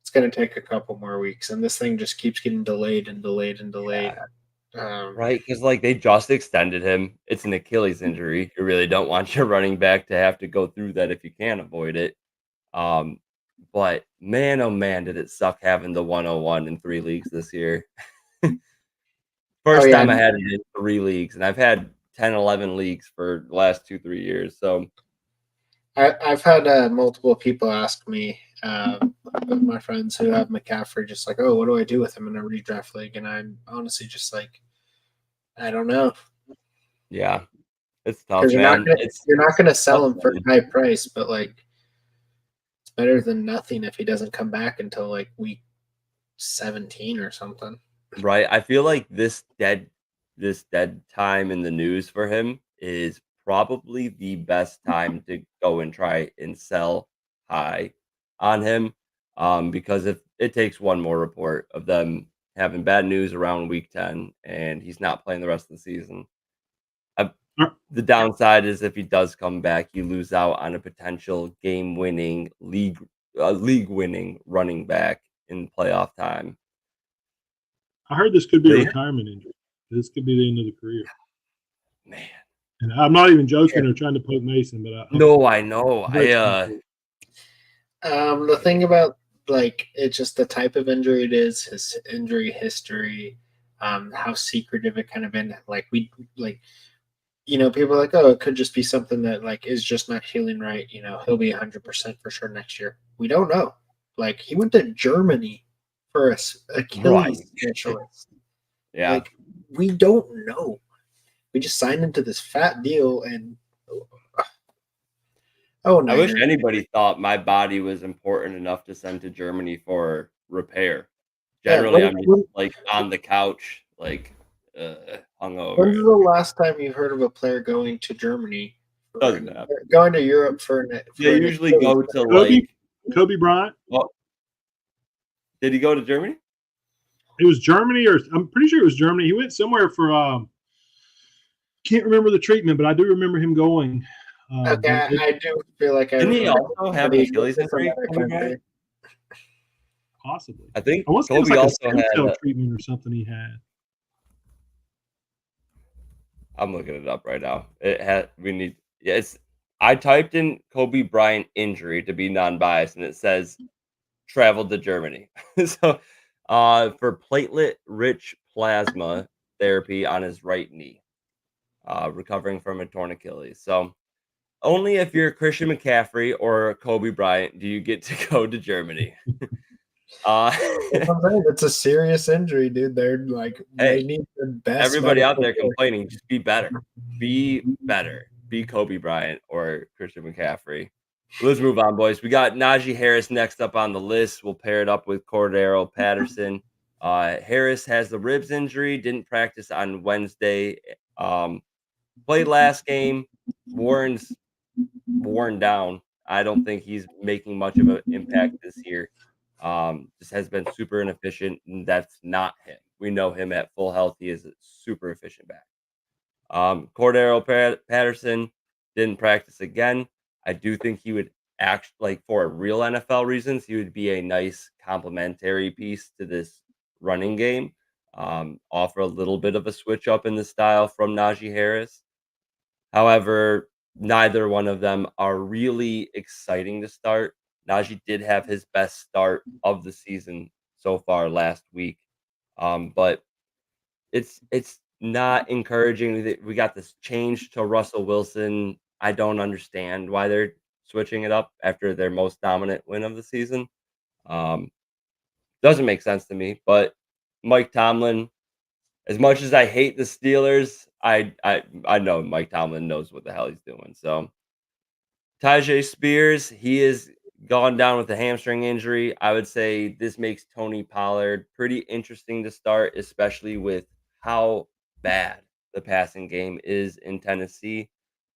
Speaker 4: it's going to take a couple more weeks, and this thing just keeps getting delayed and delayed and delayed.
Speaker 3: yeah.
Speaker 4: Um,
Speaker 3: Right, because like they just extended him. It's an Achilles injury. You really don't want your running back to have to go through that if you can avoid it. Um, but man, oh man, did it suck having the 101 in 3 leagues this year.
Speaker 4: oh
Speaker 3: First
Speaker 4: yeah,
Speaker 3: time I had it in 3 leagues, and I've had 10, 11 leagues for the last 2, 3 years. So
Speaker 4: I've had multiple people ask me, my friends who have McCaffrey, just like, oh, what do I do with him in a redraft league? And I'm honestly just like, I don't know,
Speaker 3: yeah, it's tough,
Speaker 4: because
Speaker 3: man. It's
Speaker 4: you're not gonna sell
Speaker 3: tough
Speaker 4: him for
Speaker 3: money.
Speaker 4: a high price, but like it's better than nothing if he doesn't come back until like week 17 or something.
Speaker 3: Right, I feel like this dead time in the news for him is probably the best time to go and try and sell high on him, because if it takes one more report of them having bad news around week 10 and he's not playing the rest of the season, the downside is if he does come back, you lose out on a potential game-winning, league-winning running back in playoff time.
Speaker 5: I heard this could be a
Speaker 3: They
Speaker 5: retirement injury. This could be the end of the career.
Speaker 3: man.
Speaker 5: And I'm not even joking or trying to poke Mason, but
Speaker 3: No, I know.
Speaker 4: The thing about like it's just the type of injury it is, his injury history, how secretive it kind of been. Like people are like, oh, it could just be something that like is just not healing right. He'll be 100% for sure next year. We don't know. Like he went to Germany for a
Speaker 3: Right.
Speaker 4: Achilles specialist.
Speaker 3: Yeah.
Speaker 4: Like we don't know. We just signed into this fat deal, and
Speaker 3: I wish
Speaker 4: Niners.
Speaker 3: anybody thought my body was important enough to send to Germany for repair.
Speaker 4: Yeah,
Speaker 3: Generally, I'm just like on the couch, like
Speaker 4: when's
Speaker 3: hungover.
Speaker 4: the last time you heard of a player going to Germany?
Speaker 3: Doesn't happen.
Speaker 4: Going to Europe for
Speaker 3: They
Speaker 4: an
Speaker 3: usually go
Speaker 4: Achilles?
Speaker 3: to
Speaker 5: Kobe,
Speaker 3: like.
Speaker 5: Kobe Bryant.
Speaker 3: Well, did he go to Germany?
Speaker 5: It was Germany, or I'm pretty sure it was Germany. He went somewhere for can't remember the treatment, but I do remember him going.
Speaker 4: Okay, I do feel like I
Speaker 3: Didn't he
Speaker 4: remember
Speaker 3: also have an Achilles injury?
Speaker 5: possibly.
Speaker 3: I think
Speaker 5: I want to say it was
Speaker 3: Kobe
Speaker 5: like a
Speaker 3: also
Speaker 5: stem
Speaker 3: had.
Speaker 5: cell treatment or something he had.
Speaker 3: I'm looking it up right now. It had. We need. Yeah, it's. I typed in Kobe Bryant injury to be non-biased, and it says traveled to Germany. So, for platelet-rich plasma therapy on his right knee, recovering from a torn Achilles. So, only if you're Christian McCaffrey or Kobe Bryant do you get to go to Germany. Uh,
Speaker 4: It's a serious injury, dude. They're like they
Speaker 3: hey,
Speaker 4: need the best.
Speaker 3: everybody out there
Speaker 4: medical care.
Speaker 3: complaining, just be better. Be better. Be Kobe Bryant or Christian McCaffrey. Let's move on, boys. We got Najee Harris next up on the list. We'll pair it up with Cordero Patterson. Harris has the ribs injury, didn't practice on Wednesday. Played last game. Warren's worn down. I don't think he's making much of an impact this year. Just has been super inefficient, and that's not him. We know him at full health. He is a super efficient back. Cordero Patterson didn't practice again. I do think he would for real NFL reasons, he would be a nice complementary piece to this running game. Offer a little bit of a switch up in the style from Najee Harris. However, neither one of them are really exciting to start. Najee did have his best start of the season so far last week, but it's not encouraging that we got this change to Russell Wilson. I don't understand why they're switching it up after their most dominant win of the season. Um, doesn't make sense to me. But Mike Tomlin, as much as I hate the Steelers, I know Mike Tomlin knows what the hell he's doing. So Tajay Spears, he is gone down with a hamstring injury. I would say this makes Tony Pollard pretty interesting to start, especially with how bad the passing game is in Tennessee.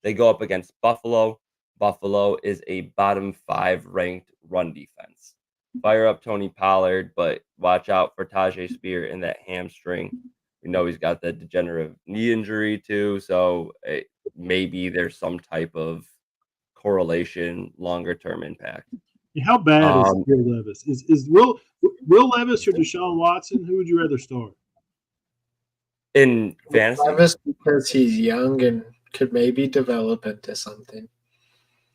Speaker 3: They go up against Buffalo. Buffalo is a bottom 5 ranked run defense. Fire up Tony Pollard, but watch out for Tajay Spear in that hamstring. We know he's got the degenerative knee injury too, so maybe there's some type of correlation, longer term impact.
Speaker 5: How bad is Will Levis? Is Will Levis or Deshaun Watson? Who would you rather start
Speaker 3: in fantasy?
Speaker 4: Levis, because he's young and could maybe develop into something.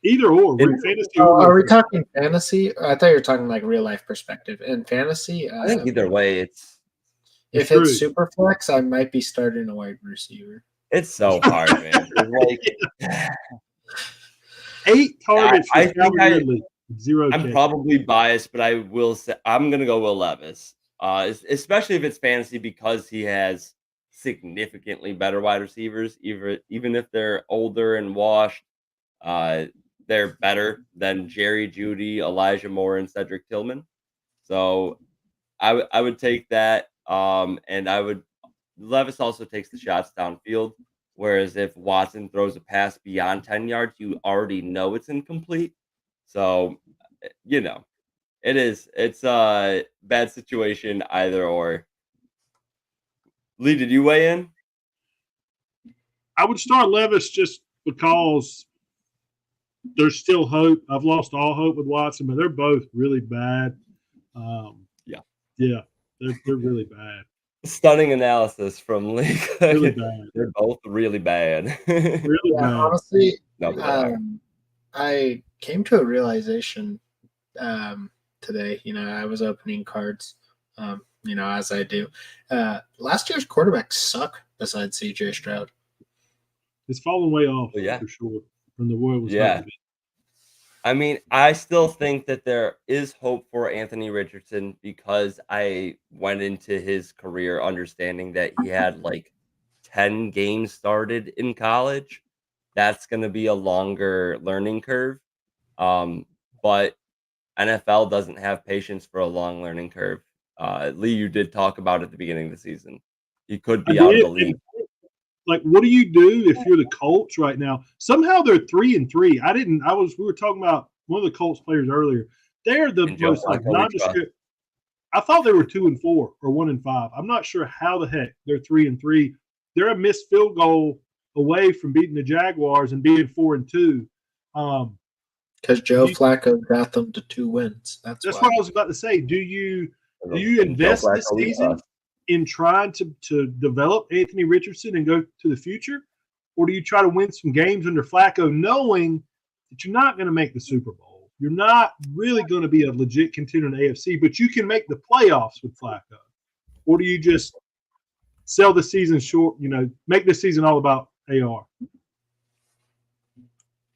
Speaker 5: Either or. Fantasy
Speaker 4: are we talking fantasy? I thought you were talking like real life perspective. In fantasy,
Speaker 3: I think either way,
Speaker 4: if it's super flex, I might be starting a wide receiver.
Speaker 3: It's so hard, man. Like
Speaker 5: 8 targets.
Speaker 3: I think
Speaker 5: 0.
Speaker 3: I'm probably biased, but I will say I'm gonna go Will Levis, especially if it's fantasy because he has significantly better wide receivers. Even if they're older and washed, they're better than Jerry Jeudy, Elijah Moore, and Cedric Tillman. So I would take that. And Levis also takes the shots downfield. Whereas if Watson throws a pass beyond 10 yards, you already know it's incomplete. So, it's a bad situation either or. Lee, did you weigh in?
Speaker 5: I would start Levis just because there's still hope. I've lost all hope with Watson, but they're both really bad. Yeah, they're really bad.
Speaker 3: Stunning analysis from Lee.
Speaker 5: Really bad.
Speaker 3: They're both really bad.
Speaker 5: Really bad.
Speaker 4: Honestly,
Speaker 3: No,
Speaker 4: I came to a realization today. I was opening cards, as I do. Last year's quarterbacks suck besides CJ Stroud.
Speaker 5: It's fallen way off for sure from the way it was.
Speaker 3: Yeah. I mean, I still think that there is hope for Anthony Richardson because I went into his career understanding that he had like 10 games started in college. That's going to be a longer learning curve. But NFL doesn't have patience for a long learning curve. Lee, you did talk about at the beginning of the season. He could be out of the league.
Speaker 5: Like, what do you do if you're the Colts right now? Somehow they're 3-3. We were talking about one of the Colts players earlier. They're the most nondescript. I thought they were 2-4 or 1-5. I'm not sure how the heck they're 3-3. They're a missed field goal away from beating the Jaguars and being 4-2.
Speaker 4: Because Joe Flacco got them to 2 wins. That's
Speaker 5: what I was about to say. Do you invest this season in trying to develop Anthony Richardson and go to the future? Or do you try to win some games under Flacco knowing that you're not going to make the Super Bowl? You're not really going to be a legit contender in the AFC, but you can make the playoffs with Flacco. Or do you just sell the season short, make the season all about AR?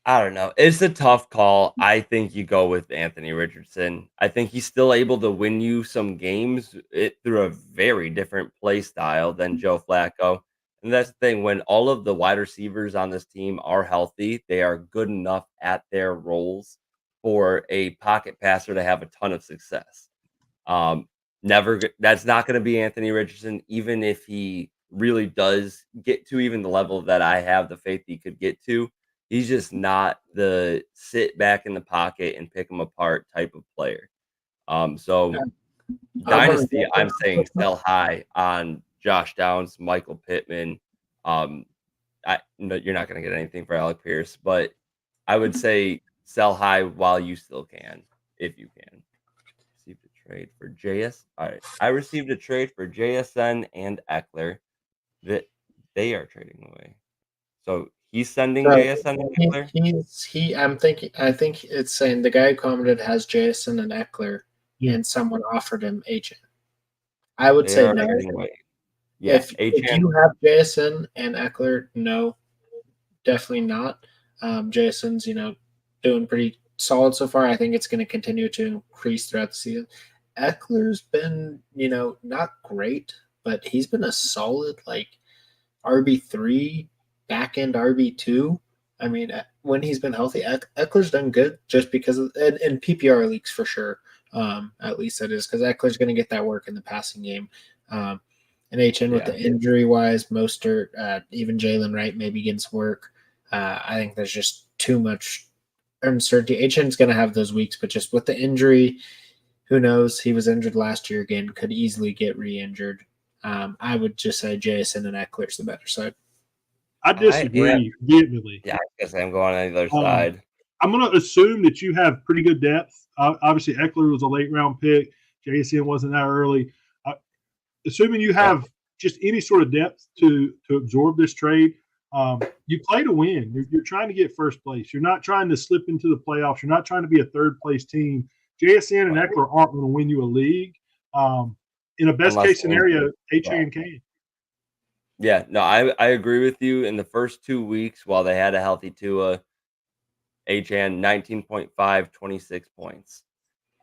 Speaker 3: I don't know. It's a tough call. I think you go with Anthony Richardson. I think he's still able to win you some games through a very different play style than Joe Flacco. And that's the thing. When all of the wide receivers on this team are healthy, they are good enough at their roles for a pocket passer to have a ton of success. That's not going to be Anthony Richardson, even if he really does get to even the level that I have the faith he could get to. He's just not the sit back in the pocket and pick them apart type of player. So Dynasty, I'm saying sell high on Josh Downs, Michael Pittman. No, you're not going to get anything for Alec Pierce, but I would say sell high while you still can, if you can. Received a trade for JS. All right, I received a trade for JSN and Eckler that they are trading away. So he's sending JSN and Eckler.
Speaker 4: I think it's saying the guy who commented has Jason and Eckler, and someone offered him Achan. I would
Speaker 3: They
Speaker 4: say
Speaker 3: are
Speaker 4: no.
Speaker 3: trading away. Yeah,
Speaker 4: If you have Jason and Eckler, no, definitely not. Jason's, doing pretty solid so far. I think it's going to continue to increase throughout the season. Eckler's been, not great, but he's been a solid RB3, back end RB2. I mean, when he's been healthy, Eckler's done good just because of in PPR leagues for sure. At least that is because Eckler's going to get that work in the passing game. And HN with the injury wise, Mostert, even Jalen Wright maybe getting some work. I think there's just too much uncertainty. HN's going to have those weeks, but just with the injury, who knows? He was injured last year again, could easily get re-injured. I would just say Jason and Eckler's the better side.
Speaker 5: I disagree vehemently.
Speaker 3: Yeah, I guess I'm going on the other side.
Speaker 5: I'm going to assume that you have pretty good depth. Obviously, Eckler was a late-round pick. JSN wasn't that early. Assuming you have just any sort of depth to absorb this trade, you play to win. You're trying to get first place. You're not trying to slip into the playoffs. You're not trying to be a third-place team. JSN and Eckler aren't going to win you a league. In a best-case scenario, Achan can.
Speaker 3: Yeah, no, I agree with you. In the first 2 weeks, while they had a healthy Tua, Achan 19.5, 26 points.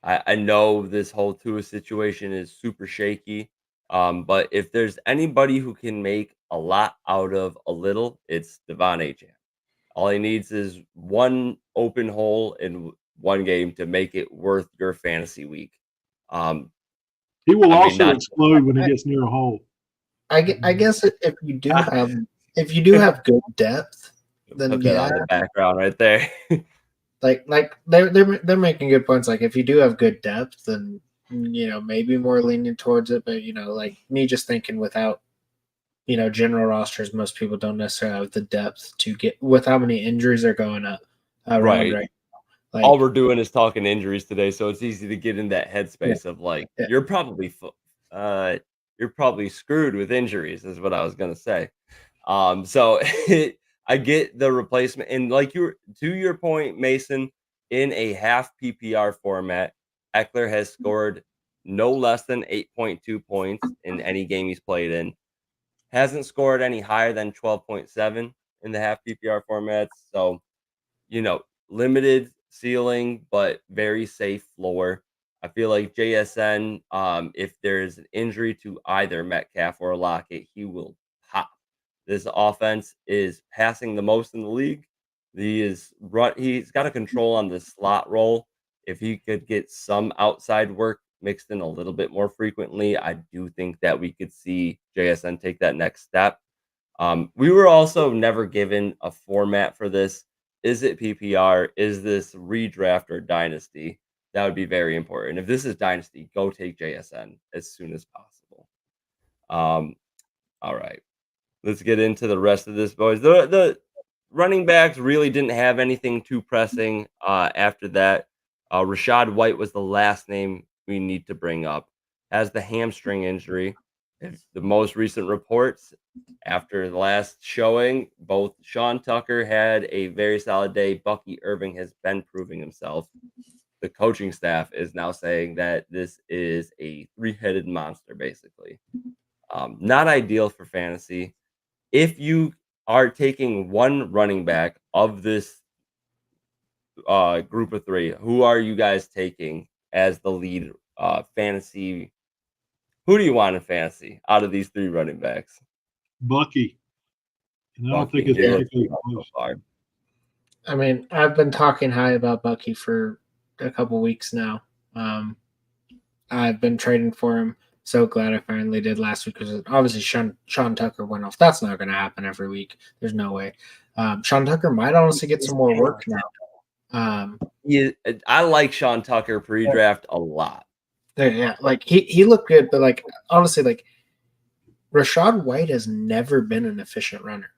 Speaker 3: I know this whole Tua situation is super shaky, but if there's anybody who can make a lot out of a little, it's Devon Achan. All he needs is one open hole in one game to make it worth your fantasy week.
Speaker 5: He will also explode when he gets near a hole.
Speaker 4: I guess if you do have good depth, then
Speaker 3: put that on the background right there.
Speaker 4: like they're making good points. Like if you do have good depth, then maybe more leaning towards it. But like me just thinking without general rosters, most people don't necessarily have the depth to get with how many injuries are going up around right.
Speaker 3: Like, all we're doing is talking injuries today, so it's easy to get in that headspace of you're probably screwed with injuries, is what I was gonna say. So I get the replacement, and to your point, Mason, in a half PPR format, Eckler has scored no less than 8.2 points in any game he's played in. Hasn't scored any higher than 12.7 in the half PPR formats. So, limited ceiling, but very safe floor. I feel like JSN, if there's an injury to either Metcalf or Lockett, he will pop. This offense is passing the most in the league. He's got a control on the slot role. If he could get some outside work mixed in a little bit more frequently, I do think that we could see JSN take that next step. We were also never given a format for this. Is it PPR? Is this redraft or dynasty? That would be very important. If this is dynasty, go take JSN as soon as possible. All right. Let's get into the rest of this, boys. The running backs really didn't have anything too pressing after that. Rachaad White was the last name we need to bring up. Has the hamstring injury. If the most recent reports after the last showing, both Sean Tucker had a very solid day. Bucky Irving has been proving himself. The coaching staff is now saying that this is a three-headed monster, basically. Not ideal for fantasy. If you are taking one running back of this group of three, who are you guys taking as the lead fantasy? Who do you want in fantasy out of these three running backs?
Speaker 5: Bucky. And I don't think it's particularly close.
Speaker 4: I mean, I've been talking high about Bucky for a couple weeks now. I've been trading for him So glad I finally did last week because obviously Sean Tucker went off. That's not going to happen every week. There's no way. Sean Tucker might honestly get some more work now.
Speaker 3: Yeah, I like Sean Tucker pre-draft a lot.
Speaker 4: Yeah, like he looked good, but like honestly, like Rachaad White has never been an efficient runner.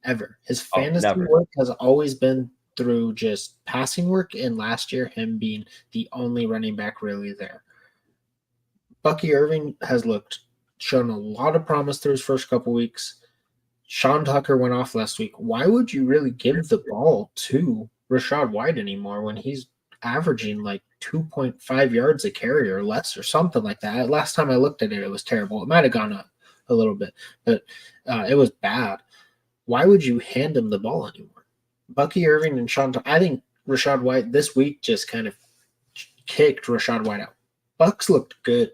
Speaker 4: Ever. His fantasy work has always been through just passing work, and last year him being the only running back really there. Bucky Irving has shown a lot of promise through his first couple weeks. Sean Tucker went off last week. Why would you really give the ball to Rachaad White anymore when he's averaging like 2.5 yards a carry or less or something like that? Last time I looked at it, it was terrible. It might have gone up a little bit, but it was bad. Why would you hand him the ball anymore? Bucky Irving and Sean Tucker, I think Rachaad White this week just kind of kicked Rachaad White out. Bucks looked good.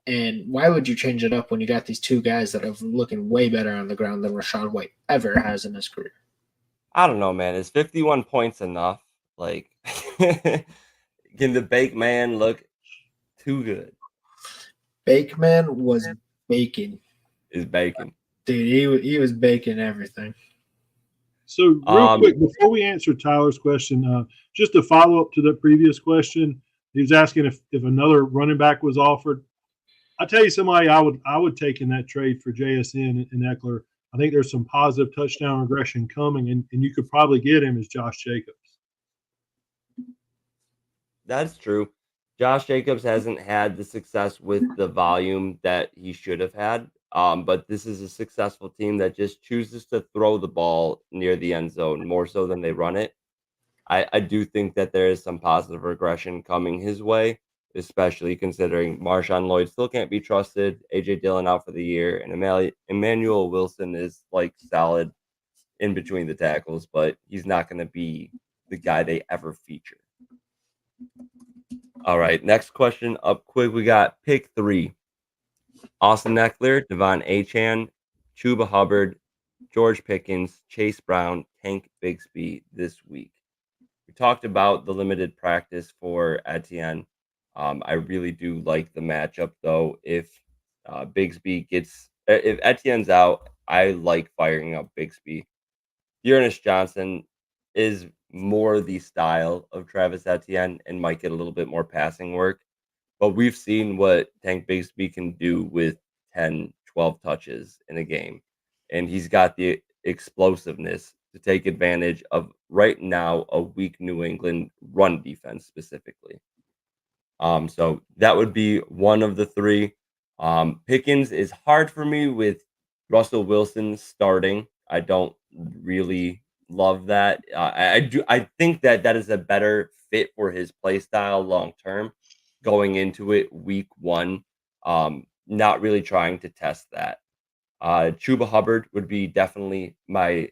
Speaker 4: And why would you change it up when you got these two guys that are looking way better on the ground than Rachaad White ever has in his career?
Speaker 3: I don't know, man. Is 51 points enough? Like, can the Bake Man look too good?
Speaker 4: Bake Man was baking.
Speaker 3: Is baking.
Speaker 4: Dude, he was baking everything.
Speaker 5: So real quick, before we answer Tyler's question, just a follow-up to the previous question, he was asking if another running back was offered. I'll tell you somebody I would take in that trade for JSN and Eckler. I think there's some positive touchdown regression coming, and you could probably get him as Josh Jacobs.
Speaker 3: That's true. Josh Jacobs hasn't had the success with the volume that he should have had. But this is a successful team that just chooses to throw the ball near the end zone more so than they run it. I do think that there is some positive regression coming his way, especially considering Marshawn Lloyd still can't be trusted, A.J. Dillon out for the year, and Emmanuel Wilson is like solid in between the tackles, but he's not going to be the guy they ever feature. All right, next question up quick. We got pick 3. Austin Eckler, Devon Achane, Chuba Hubbard, George Pickens, Chase Brown, Tank Bigsby this week. We talked about the limited practice for Etienne. I really do like the matchup, though. If if Etienne's out, I like firing up Bigsby. Dearness Johnson is more the style of Travis Etienne and might get a little bit more passing work. But we've seen what Tank Bigsby can do with 10, 12 touches in a game. And he's got the explosiveness to take advantage of right now a weak New England run defense specifically. So that would be one of the 3. Pickens is hard for me with Russell Wilson starting. I don't really love that. I think that is a better fit for his play style long term. Going into it week 1, not really trying to test that. Chuba Hubbard would be definitely my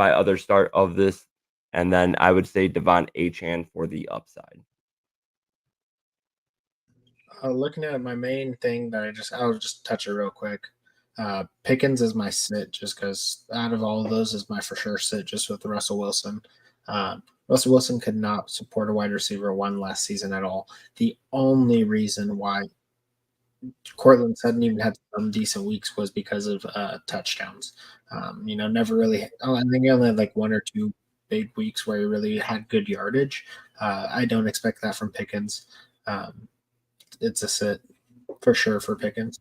Speaker 3: other start of this, and then I would say Devon Achane for the upside.
Speaker 4: Looking at my main thing that I'll just touch it real quick. Pickens is my sit just because out of all of those is my for sure sit just with Russell Wilson. Russell Wilson could not support a wide receiver 1 last season at all. The only reason why Cortland Sutton even had some decent weeks was because of touchdowns. Never really. I think he only had like 1 or 2 big weeks where he really had good yardage. I don't expect that from Pickens. It's a sit for sure for Pickens.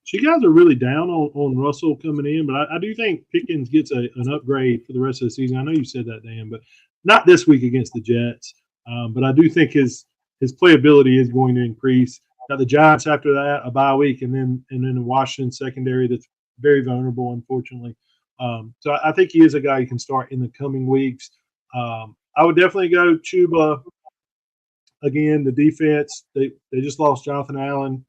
Speaker 5: So you guys are really down on Russell coming in, but I do think Pickens gets an upgrade for the rest of the season. I know you said that, Dan, but not this week against the Jets. But I do think his playability is going to increase. Got the Giants after that, a bye week, and then the Washington secondary that's very vulnerable, unfortunately. So I think he is a guy you can start in the coming weeks. I would definitely go Chuba. Again, the defense, they just lost Jonathan Allen.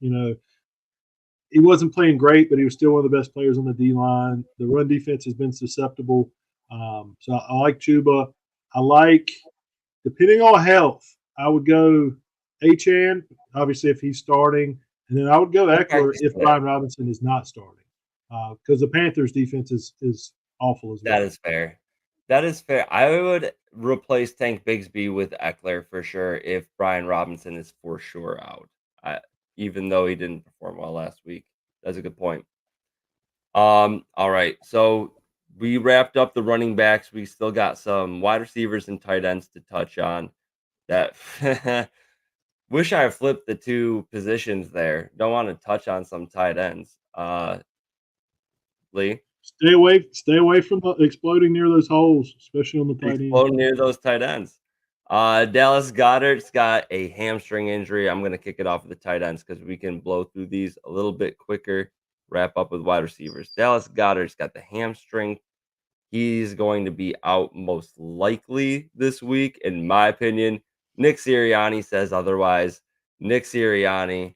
Speaker 5: He wasn't playing great, but he was still one of the best players on the D-line. The run defense has been susceptible. So I like Chuba. I like, depending on health, I would go Achane, obviously, if he's starting. And then I would go Eckler if Brian Robinson is not starting. Because the Panthers' defense is awful as well.
Speaker 3: That is fair. That is fair. I would replace Tank Bigsby with Eckler for sure if Brian Robinson is for sure out. even though he didn't perform well last week. That's a good point. All right. So we wrapped up the running backs. We still got some wide receivers and tight ends to touch on. That wish I flipped the two positions there. Don't want to touch on some tight ends. Lee,
Speaker 5: Stay away from exploding near those holes, especially on the tight end.
Speaker 3: explode near those tight ends. Dallas Goedert's got a hamstring injury. I'm gonna kick it off with the tight ends because we can blow through these a little bit quicker. Wrap up with wide receivers. Dallas Goedert's got the hamstring. He's going to be out most likely this week, in my opinion. Nick Sirianni says otherwise. Nick Sirianni,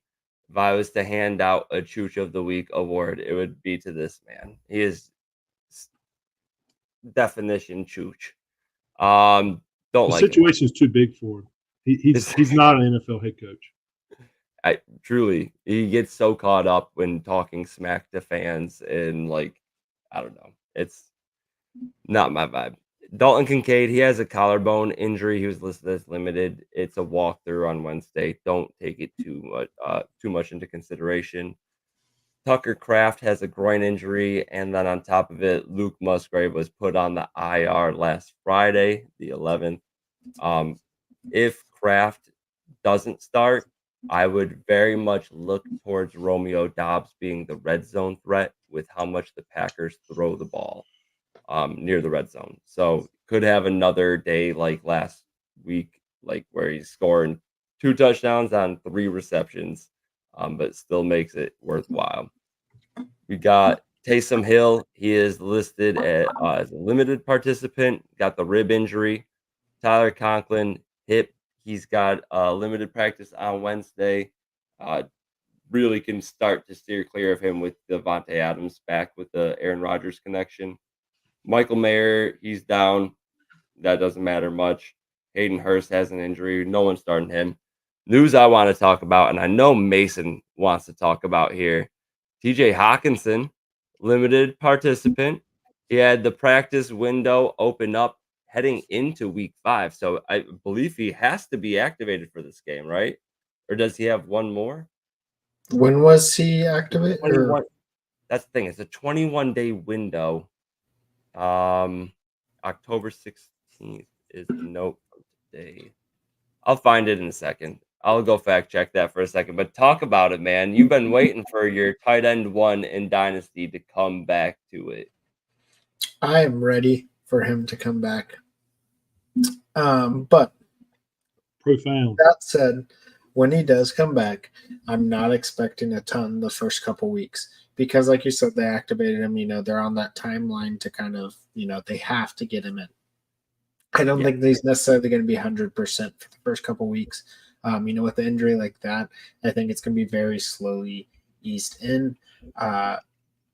Speaker 3: if I was to hand out a Chooch of the Week award, it would be to this man. He is definition Chooch. Don't
Speaker 5: The
Speaker 3: like him.
Speaker 5: situation is too big for him. He's not an NFL head coach.
Speaker 3: Truly, he gets so caught up when talking smack to fans and I don't know. It's not my vibe. Dalton Kincaid, he has a collarbone injury. He was listed as limited. It's a walkthrough on Wednesday. Don't take it too much into consideration. Tucker Kraft has a groin injury, and then on top of it, Luke Musgrave was put on the IR last Friday, the 11th. If Kraft doesn't start, I would very much look towards Romeo Doubs being the red zone threat with how much the Packers throw the ball near the red zone. So could have another day like last week, where he's scoring 2 touchdowns on 3 receptions, but still makes it worthwhile. We got Taysom Hill. He is listed as a limited participant. Got the rib injury. Tyler Conklin, hip. He's got limited practice on Wednesday. Really can start to steer clear of him with Devontae Adams back with the Aaron Rodgers connection. Michael Mayer, he's down. That doesn't matter much. Hayden Hurst has an injury. No one's starting him. News I want to talk about, and I know Mason wants to talk about here. TJ Hawkinson, limited participant. He had the practice window open up heading into week 5. So I believe he has to be activated for this game, right? Or does he have one more?
Speaker 4: When was he activated?
Speaker 3: 21. That's the thing. It's a 21-day window. October 16th is the note from today. I'll find it in a second. I'll go fact check that for a second. But talk about it, man. You've been waiting for your tight end 1 in Dynasty to come back to it.
Speaker 4: I am ready for him to come back. But
Speaker 5: Profound.
Speaker 4: that said, when he does come back, I'm not expecting a ton the first couple weeks because, like you said, they activated him. They're on that timeline to kind of, they have to get him in. I don't think he's necessarily going to be 100% for the first couple weeks. With the injury like that, I think it's going to be very slowly eased in.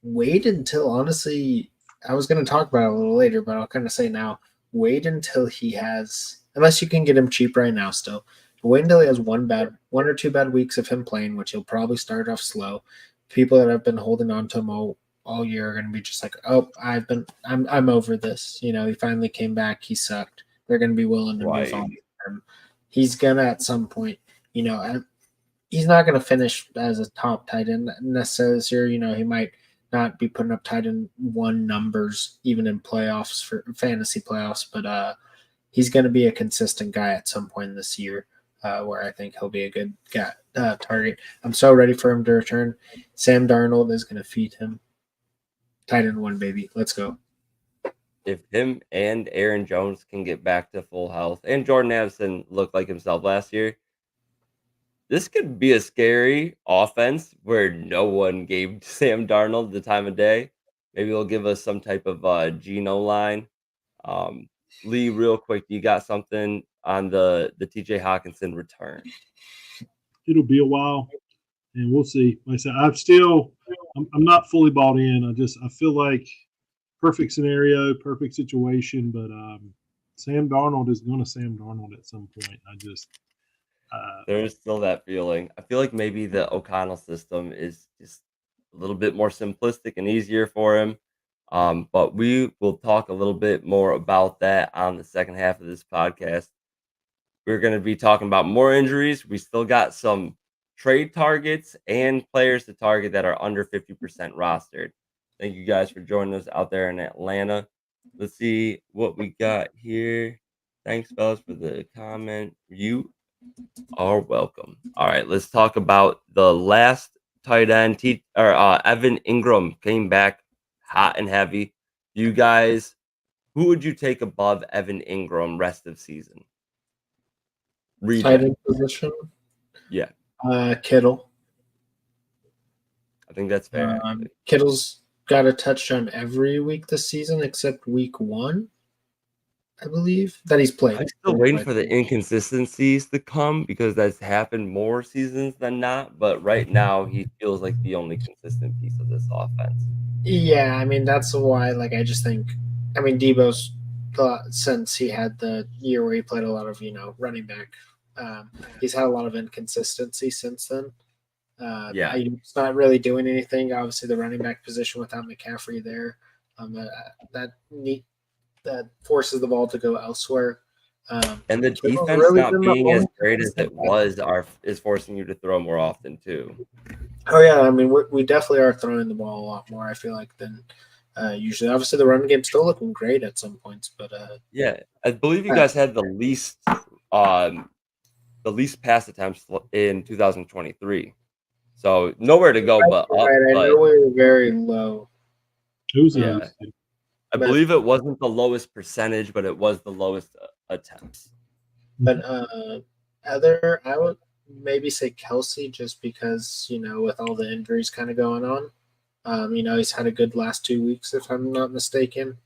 Speaker 4: Wait until, honestly, I was going to talk about it a little later, but I'll kind of say now, wait until he has, unless you can get him cheap right now still, but wait until he has one or two bad weeks of him playing, which he'll probably start off slow. People that have been holding on to him all year are going to be just like, oh, I'm over this. He finally came back. He sucked. They're going to be willing to move on. He's going to, at some point, he's not going to finish as a top tight end necessarily this year. He might not be putting up tight end 1 numbers even in playoffs for fantasy playoffs, but he's going to be a consistent guy at some point this year where I think he'll be a good guy, target. I'm so ready for him to return. Sam Darnold is going to feed him. Tight end 1, baby. Let's go.
Speaker 3: If him and Aaron Jones can get back to full health, and Jordan Addison looked like himself last year, this could be a scary offense where no one gave Sam Darnold the time of day. Maybe they'll give us some type of Geno line. Lee, real quick, you got something on the TJ Hawkinson return?
Speaker 5: It'll be a while, and we'll see. Like I said, I'm not fully bought in. I feel like perfect scenario, perfect situation, but Sam Darnold is going to Sam Darnold at some point.
Speaker 3: There's still that feeling. I feel like maybe the O'Connell system is just a little bit more simplistic and easier for him. But we will talk a little bit more about that on the second half of this podcast. We're going to be talking about more injuries. We still got some trade targets and players to target that are under 50% rostered. Thank you guys for joining us out there in Atlanta. Let's see what we got here. Thanks, fellas, for the comment. You are welcome. All right, let's talk about the last tight end. Evan Ingram came back hot and heavy. You guys, who would you take above Evan Ingram rest of season?
Speaker 4: Tight end position.
Speaker 3: Yeah,
Speaker 4: Kittle.
Speaker 3: I think that's fair. Actually.
Speaker 4: Kittle's got a touchdown every week this season except week 1, I believe, that he's played.
Speaker 3: I'm still waiting for the inconsistencies to come because that's happened more seasons than not. But right now, he feels like the only consistent piece of this offense.
Speaker 4: Yeah, I mean, that's why, like, I just think, I mean, Debo's, since he had the year where he played a lot of, running back, he's had a lot of inconsistency since then. He's not really doing anything. Obviously, the running back position without McCaffrey there, that forces the ball to go elsewhere.
Speaker 3: And the defense really not being as great as it was is forcing you to throw more often too.
Speaker 4: Oh yeah, I mean we definitely are throwing the ball a lot more, I feel like, than usually. Obviously, the run game's still looking great at some points, but
Speaker 3: yeah, I believe you guys had the least pass attempts in 2023. So nowhere to go but up.
Speaker 4: Right, I know we were very low.
Speaker 3: I believe it wasn't the lowest percentage, but it was the lowest attempts.
Speaker 4: But I would maybe say Kelsey, just because, with all the injuries kind of going on. He's had a good last 2 weeks, if I'm not mistaken.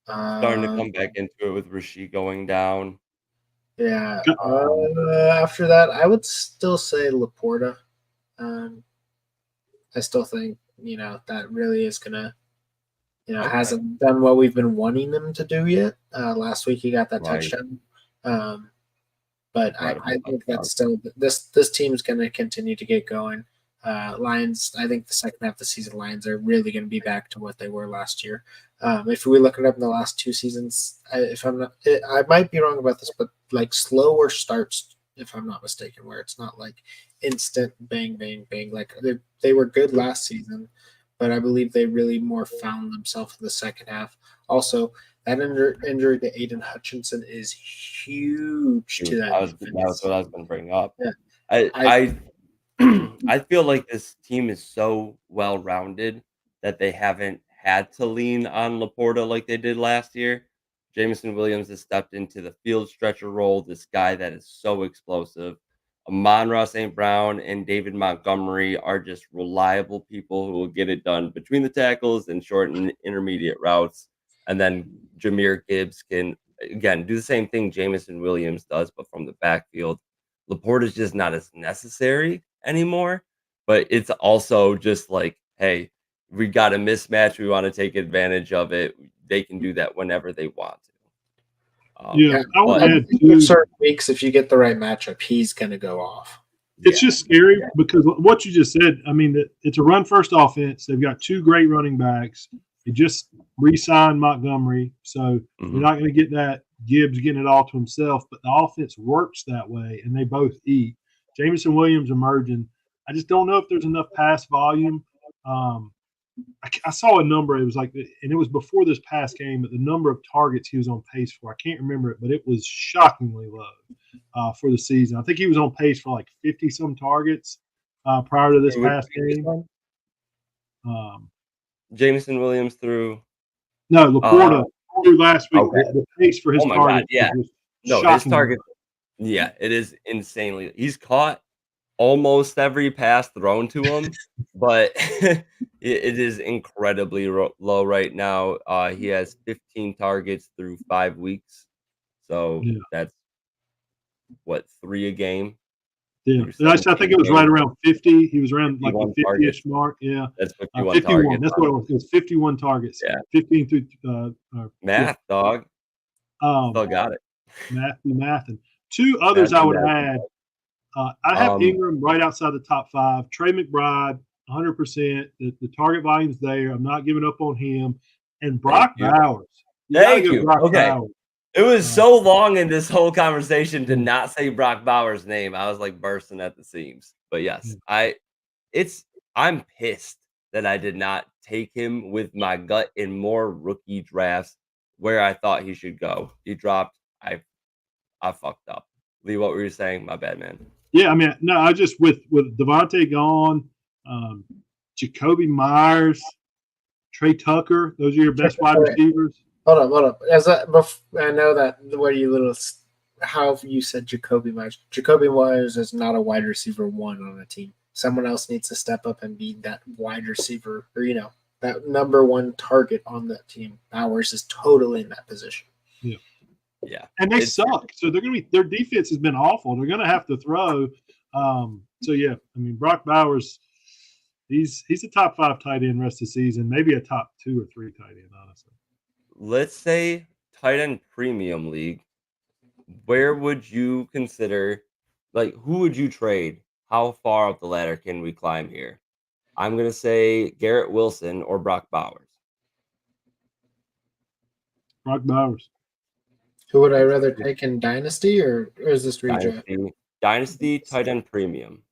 Speaker 3: Starting to come back into it with Rasheed going down.
Speaker 4: Yeah. After that, I would still say Laporta. I still think, that really is going to, hasn't done what we've been wanting them to do yet. Last week he got that touchdown. But I think that's still this team's going to continue to get going. Lions, I think the second half of the season, Lions are really going to be back to what they were last year. If we look it up in the last 2 seasons, I might be wrong about this, but like slower starts, if I'm not mistaken, where it's not like instant bang, bang, bang. Like they were good last season, but I believe they really more found themselves in the second half. Also, that injury to Aiden Hutchinson is huge to that.
Speaker 3: That's what I was going to bring up.
Speaker 4: Yeah.
Speaker 3: I feel like this team is so well-rounded that they haven't had to lean on Laporta like they did last year. Jameson Williams has stepped into the field stretcher role, this guy that is so explosive. Amon-Ra St. Brown and David Montgomery are just reliable people who will get it done between the tackles and short and intermediate routes. And then Jahmyr Gibbs can, again, do the same thing Jameson Williams does, but from the backfield. Laporta is just not as necessary anymore, but it's also just like, hey, we got a mismatch. We want to take advantage of it. They can do that whenever they want to.
Speaker 5: I would add two
Speaker 4: certain weeks, if you get the right matchup, he's going to go off.
Speaker 5: It's just scary because what you just said, I mean, it's a run-first offense. They've got 2 great running backs. They just re-signed Montgomery, so you're not going to get that Gibbs getting it all to himself, but the offense works that way, and they both eat. Jameson Williams emerging. I just don't know if there's enough pass volume. I saw a number. It was like, and it was before this past game, but the number of targets he was on pace for, I can't remember it, but it was shockingly low for the season. I think he was on pace for like 50-some targets prior to this past game.
Speaker 3: Jameson Williams threw.
Speaker 5: No, Laporta threw last week.
Speaker 3: Okay.
Speaker 5: The pace for his targets.
Speaker 3: His target. Yeah, it is insanely. He's caught almost every pass thrown to him, but it is incredibly low right now. He has 15 targets through 5 weeks, so that's what, 3 a game.
Speaker 5: Yeah, I think it was right around 50. He was around like the 50-ish mark. Yeah,
Speaker 3: that's 51.
Speaker 5: 51.
Speaker 3: Targets.
Speaker 5: That's what it was. It was 51 targets.
Speaker 3: Yeah,
Speaker 5: 15 through
Speaker 3: math, dog. Still got it.
Speaker 5: Math. And 2 others I would add. I have Ingram right outside the top 5. Trey McBride, 100%. The target volume's there. I'm not giving up on him. And Brock Bowers.
Speaker 3: Thank you.
Speaker 5: Brock Bowers.
Speaker 3: It was so long in this whole conversation to not say Brock Bowers' name. I was like bursting at the seams. But yes, I'm pissed that I did not take him with my gut in more rookie drafts where I thought he should go. He dropped. I fucked up. Lee, what were you saying? My bad, man.
Speaker 5: Yeah, I mean, no, I just with Devontae gone, Jacoby Myers, Trey Tucker, those are your best wide receivers.
Speaker 4: Hold up. I know that the way how you said Jacoby Myers. Jacoby Myers is not a wide receiver one on a team. Someone else needs to step up and be that wide receiver, or that number one target on that team. Bowers is totally in that position.
Speaker 3: Yeah,
Speaker 5: and they suck. So their defense has been awful. They're gonna have to throw. So yeah, I mean Brock Bowers, he's a top 5 tight end rest of the season, maybe a top 2 or 3 tight end, honestly.
Speaker 3: Let's say tight end premium league. Where would you consider, who would you trade? How far up the ladder can we climb here? I'm gonna say Garrett Wilson or Brock Bowers.
Speaker 5: Brock Bowers.
Speaker 4: Who would I rather take in Dynasty or is this redraft?
Speaker 3: Dynasty tight end premium.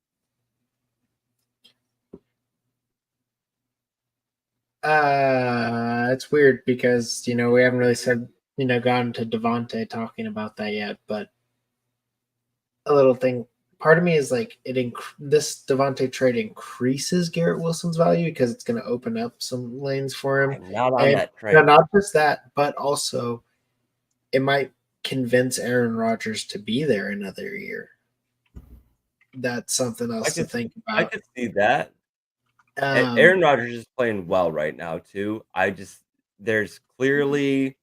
Speaker 4: It's weird because we haven't really said gotten to Devontae talking about that yet, but a little thing. Part of me is like this Devontae trade increases Garrett Wilson's value because it's going to open up some lanes for him.
Speaker 3: I'm not on that trade.
Speaker 4: No, not just that, but also it might convince Aaron Rodgers to be there another year. That's something else to think about.
Speaker 3: I could see that. Aaron Rodgers is playing well right now too. There's clearly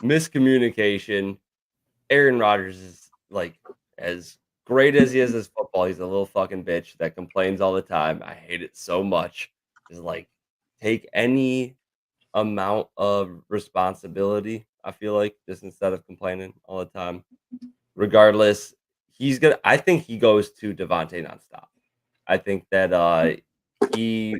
Speaker 3: miscommunication. Aaron Rodgers is as great as he is as football. He's a little fucking bitch that complains all the time. I hate it so much. Is take any amount of responsibility. I feel like just instead of complaining all the time. Regardless, I think he goes to Devontae nonstop. I think that he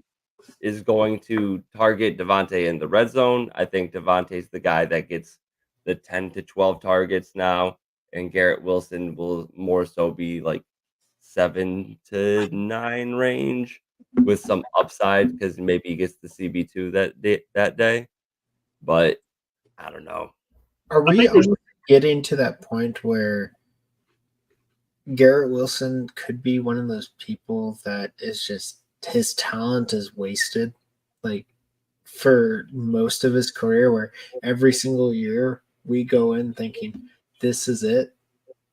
Speaker 3: is going to target Devontae in the red zone. I think Devontae's the guy that gets the 10 to 12 targets now, and Garrett Wilson will more so be 7 to 9 range with some upside because maybe he gets the CB2 that day. But I don't know.
Speaker 4: Are we getting to that point where Garrett Wilson could be one of those people that is just his talent is wasted for most of his career, where every single year we go in thinking this is it,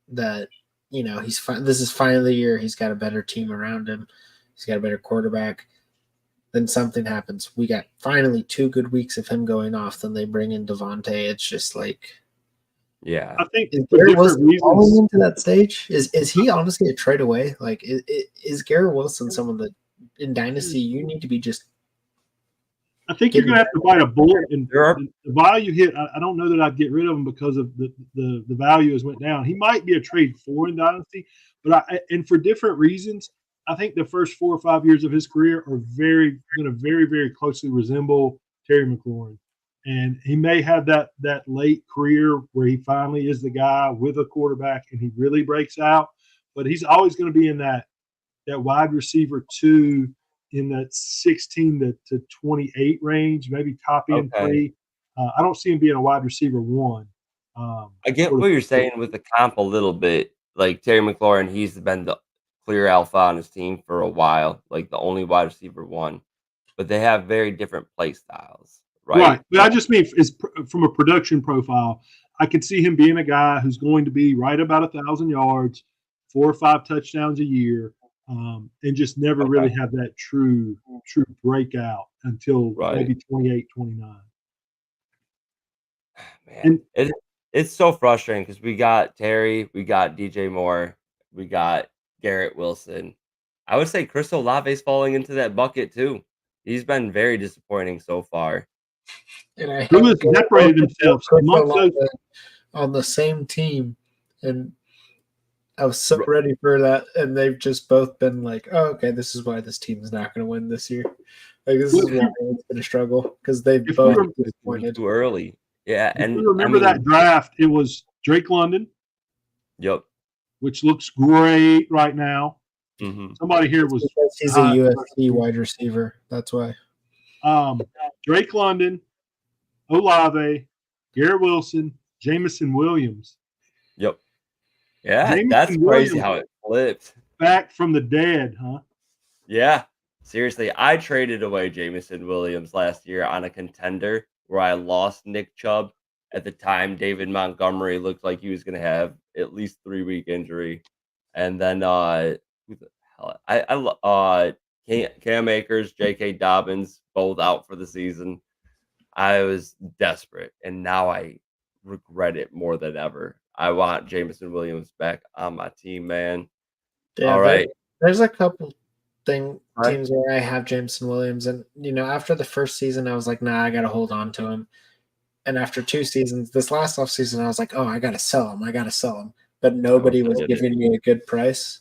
Speaker 4: that this is finally the year he's got a better team around him, he's got a better quarterback, then something happens. We got finally 2 good weeks of him going off, then they bring in Devontae. It's just
Speaker 3: yeah.
Speaker 5: I think
Speaker 4: is Garrett Wilson falling into that stage? Is he honestly a trade away? Is Garrett Wilson someone that in Dynasty you need to be just?
Speaker 5: I think you're gonna have to bite a bullet, and the value hit. I don't know that I'd get rid of him because of the value has went down. He might be a trade for in Dynasty, but and for different reasons. I think the first 4 or 5 years of his career are very very closely resemble Terry McLaurin. And he may have that late career where he finally is the guy with a quarterback and he really breaks out. But he's always going to be in that wide receiver 2 in that 16 to 28 range, maybe top end 3. I don't see him being a wide receiver 1.
Speaker 3: I get what you're saying with the comp a little bit. Terry McLaurin, he's been the clear alpha on his team for a while, the only wide receiver 1. But they have very different play styles. Right.
Speaker 5: But I just mean from a production profile, I could see him being a guy who's going to be right about 1,000 yards, 4 or 5 touchdowns a year, and just never really have that true breakout until maybe 28, 29.
Speaker 3: Man, it's so frustrating because we got Terry, we got DJ Moore, we got Garrett Wilson. I would say Chris Olave's falling into that bucket too. He's been very disappointing so far.
Speaker 4: And
Speaker 5: who has separated himself
Speaker 4: on the same team, and I was so ready for that, and they've just both been oh, okay, this is why this team is not going to win this year. This is why it's going to struggle because they've both disappointed
Speaker 3: too early. Yeah,
Speaker 5: If
Speaker 3: and
Speaker 5: you remember that draft, it was Drake London,
Speaker 3: Yep.
Speaker 5: which looks great right now.
Speaker 3: Mm-hmm.
Speaker 5: Somebody here was
Speaker 4: Because he's a USC wide receiver. That's why.
Speaker 5: Drake London, Olave, Garrett Wilson, Jamison Williams.
Speaker 3: Yep. Yeah,
Speaker 5: Jamison
Speaker 3: that's
Speaker 5: Williams
Speaker 3: crazy how it flipped.
Speaker 5: back from the dead, huh?
Speaker 3: Yeah, seriously, I traded away Jamison Williams last year on a contender where I lost Nick Chubb. At the time, David Montgomery looked like he was going to have at least 3-week injury, and then who the hell? Cam Akers, J.K. Dobbins, both out for the season. I was desperate, and now I regret it more than ever. I want Jamison Williams back on my team, man.
Speaker 4: Yeah,
Speaker 3: All right.
Speaker 4: There's a couple
Speaker 3: Right.
Speaker 4: teams where I have Jameson Williams, and after the first season, I was like, nah, I got to hold on to him. And after 2 seasons, this last offseason, I was like, oh, I got to sell him. But nobody was giving me a good price.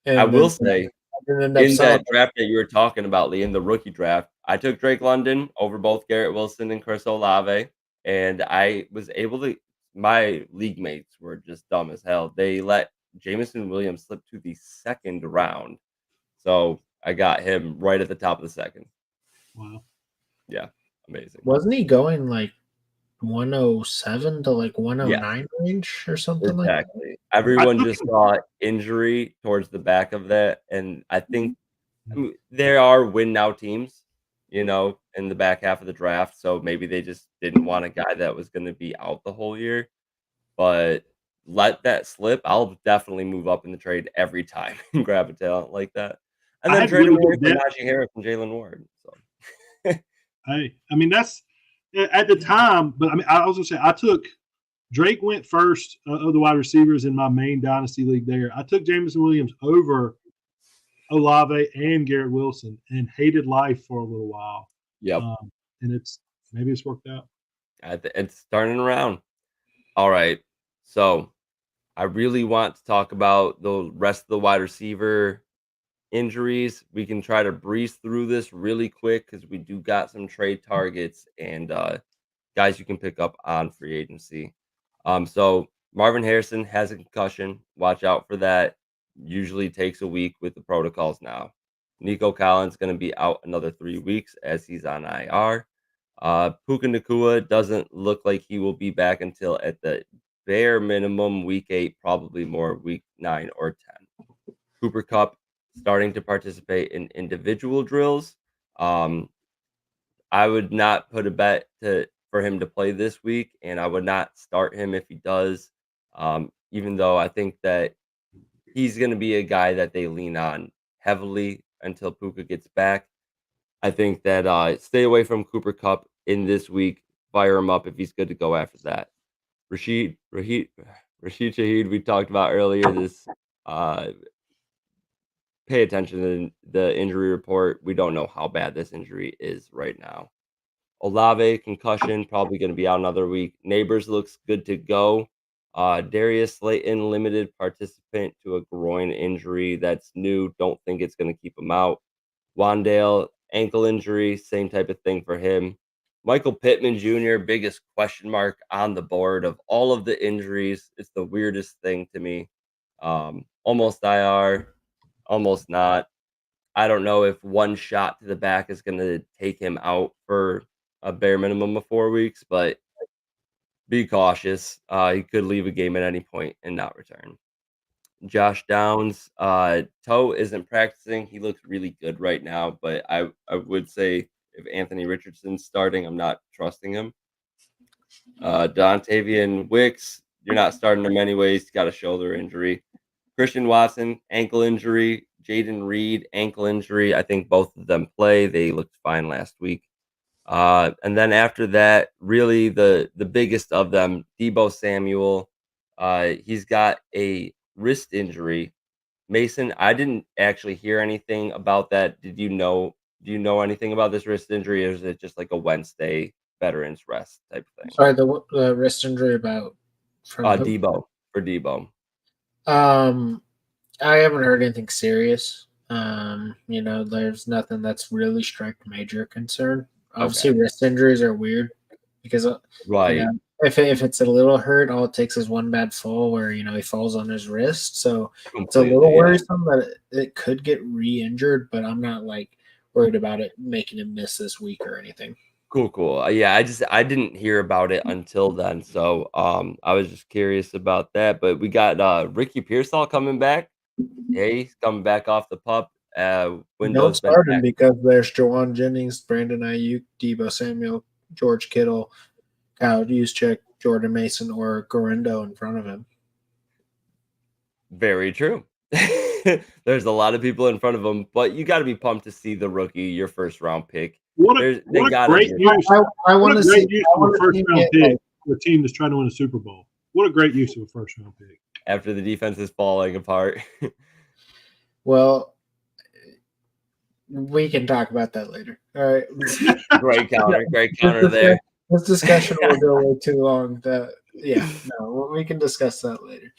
Speaker 4: And
Speaker 3: I will say, in that
Speaker 4: selling.
Speaker 3: draft that you were talking about, Lee, in the rookie draft, I took Drake London over both Garrett Wilson and Chris Olave, and I was able to. My league mates were just dumb as hell. They let Jamison Williams slip to the second round, so I got him right at the top of the second.
Speaker 5: Wow.
Speaker 3: Yeah, amazing.
Speaker 4: Wasn't he going like 107 to like 109 range or something like that?
Speaker 3: Exactly. Everyone just saw injury towards the back of that, and I think there are win now teams, in the back half of the draft, so maybe they just didn't want a guy that was going to be out the whole year. But let that slip. I'll definitely move up in the trade every time and grab a talent like that, and then trade away for Najee Harris and Jalen Ward. So,
Speaker 5: hey, I mean that's at the time, but I mean I was gonna say I took Drake went first of the wide receivers in my main dynasty league. There, I took Jamison Williams over Olave and Garrett Wilson, and hated life for a little while.
Speaker 3: Yep.
Speaker 5: And maybe it's worked out.
Speaker 3: It's turning around. All right, so I really want to talk about the rest of the wide receiver injuries. We can try to breeze through this really quick because we do got some trade targets and guys you can pick up on free agency. So Marvin Harrison has a concussion. Watch out for that. Usually takes a week with the protocols now. Nico Collins going to be out another 3 weeks as he's on IR. Puka Nacua doesn't look like he will be back until at the bare minimum week 8, probably more week 9 or 10. Cooper Kupp starting to participate in individual drills. I would not put a bet for him to play this week, and I would not start him if he does, even though I think that he's going to be a guy that they lean on heavily until Puka gets back. I think that stay away from Cooper Kupp in this week. Fire him up if he's good to go after that. Rashid Shaheed, we talked about earlier. This pay attention to the injury report. We don't know how bad this injury is right now. Olave concussion, probably going to be out another week. Neighbors looks good to go. Darius Slayton, limited participant to a groin injury. That's new. Don't think it's going to keep him out. Wandale, ankle injury, same type of thing for him. Michael Pittman Jr., biggest question mark on the board of all of the injuries. It's the weirdest thing to me. Almost IR, almost not. I don't know if one shot to the back is going to take him out for a bare minimum of 4 weeks, but be cautious. He could leave a game at any point and not return. Josh Downs, toe isn't practicing. He looks really good right now, but I would say if Anthony Richardson's starting, I'm not trusting him. Dontavian Wicks, you're not starting him anyways. He's got a shoulder injury. Christian Watson, ankle injury. Jaden Reed, ankle injury. I think both of them play. They looked fine last week. And then after that, really the biggest of them, Deebo Samuel. He's got a wrist injury. Mason, I didn't actually hear anything about that. Do you know anything about this wrist injury, or is it just like a Wednesday veterans rest type of thing?
Speaker 4: Sorry, the wrist injury about from
Speaker 3: Deebo.
Speaker 4: I haven't heard anything serious. There's nothing that's really struck major concern. Obviously, wrist injuries are weird because
Speaker 3: Right.
Speaker 4: if it's a little hurt, all it takes is one bad fall where he falls on his wrist. So it's a little
Speaker 3: Completely, yeah.
Speaker 4: worrisome that it could get re-injured, but I'm not worried about it making him miss this week or anything.
Speaker 3: Cool. Yeah, I didn't hear about it until then, so I was just curious about that. But we got Ricky Pearsall coming back. Hey, he's coming back off the pup.
Speaker 4: Don't
Speaker 3: Window's been
Speaker 4: start him
Speaker 3: back.
Speaker 4: because there's Jawan Jennings, Brandon Ayuk, Debo Samuel, George Kittle, Kyle Juszczyk, Jordan Mason, or Gorindo in front of him.
Speaker 3: Very true. There's a lot of people in front of him, but you got to be pumped to see the rookie, your first round pick.
Speaker 5: What a great use!
Speaker 4: I want to see
Speaker 5: of a first round pick for a team that's trying to win a Super Bowl. What a great use of a first round pick
Speaker 3: after the defense is falling apart.
Speaker 4: Well, we can talk about that later. All right.
Speaker 3: Great counter there.
Speaker 4: This discussion will go way too long. We can discuss that later.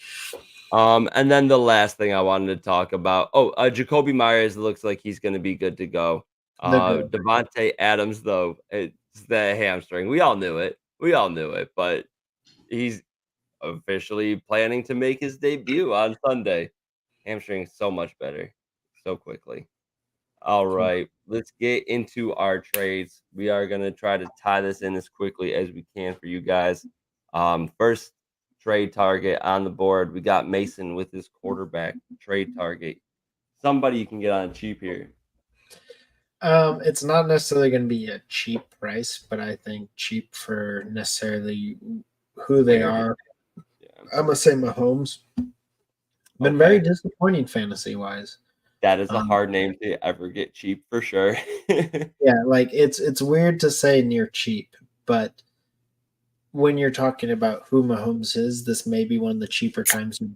Speaker 3: And then the last thing I wanted to talk about. Jacoby Myers looks like he's going to be good to go. Devontae Adams, though, it's the hamstring. We all knew it, but he's officially planning to make his debut on Sunday. Hamstring so much better, so quickly. All right, let's get into our trades. We are going to try to tie this in as quickly as we can for you guys. First trade target on the board. We got Mason with his quarterback trade target. Somebody you can get on cheap here.
Speaker 4: It's not necessarily going to be a cheap price, but I think cheap for necessarily who they are.
Speaker 3: Yeah.
Speaker 4: I'm going to say Mahomes. Been very disappointing fantasy-wise.
Speaker 3: That is a hard name to ever get cheap for sure.
Speaker 4: Yeah, it's weird to say near cheap, but when you're talking about who Mahomes is, this may be one of the cheaper times you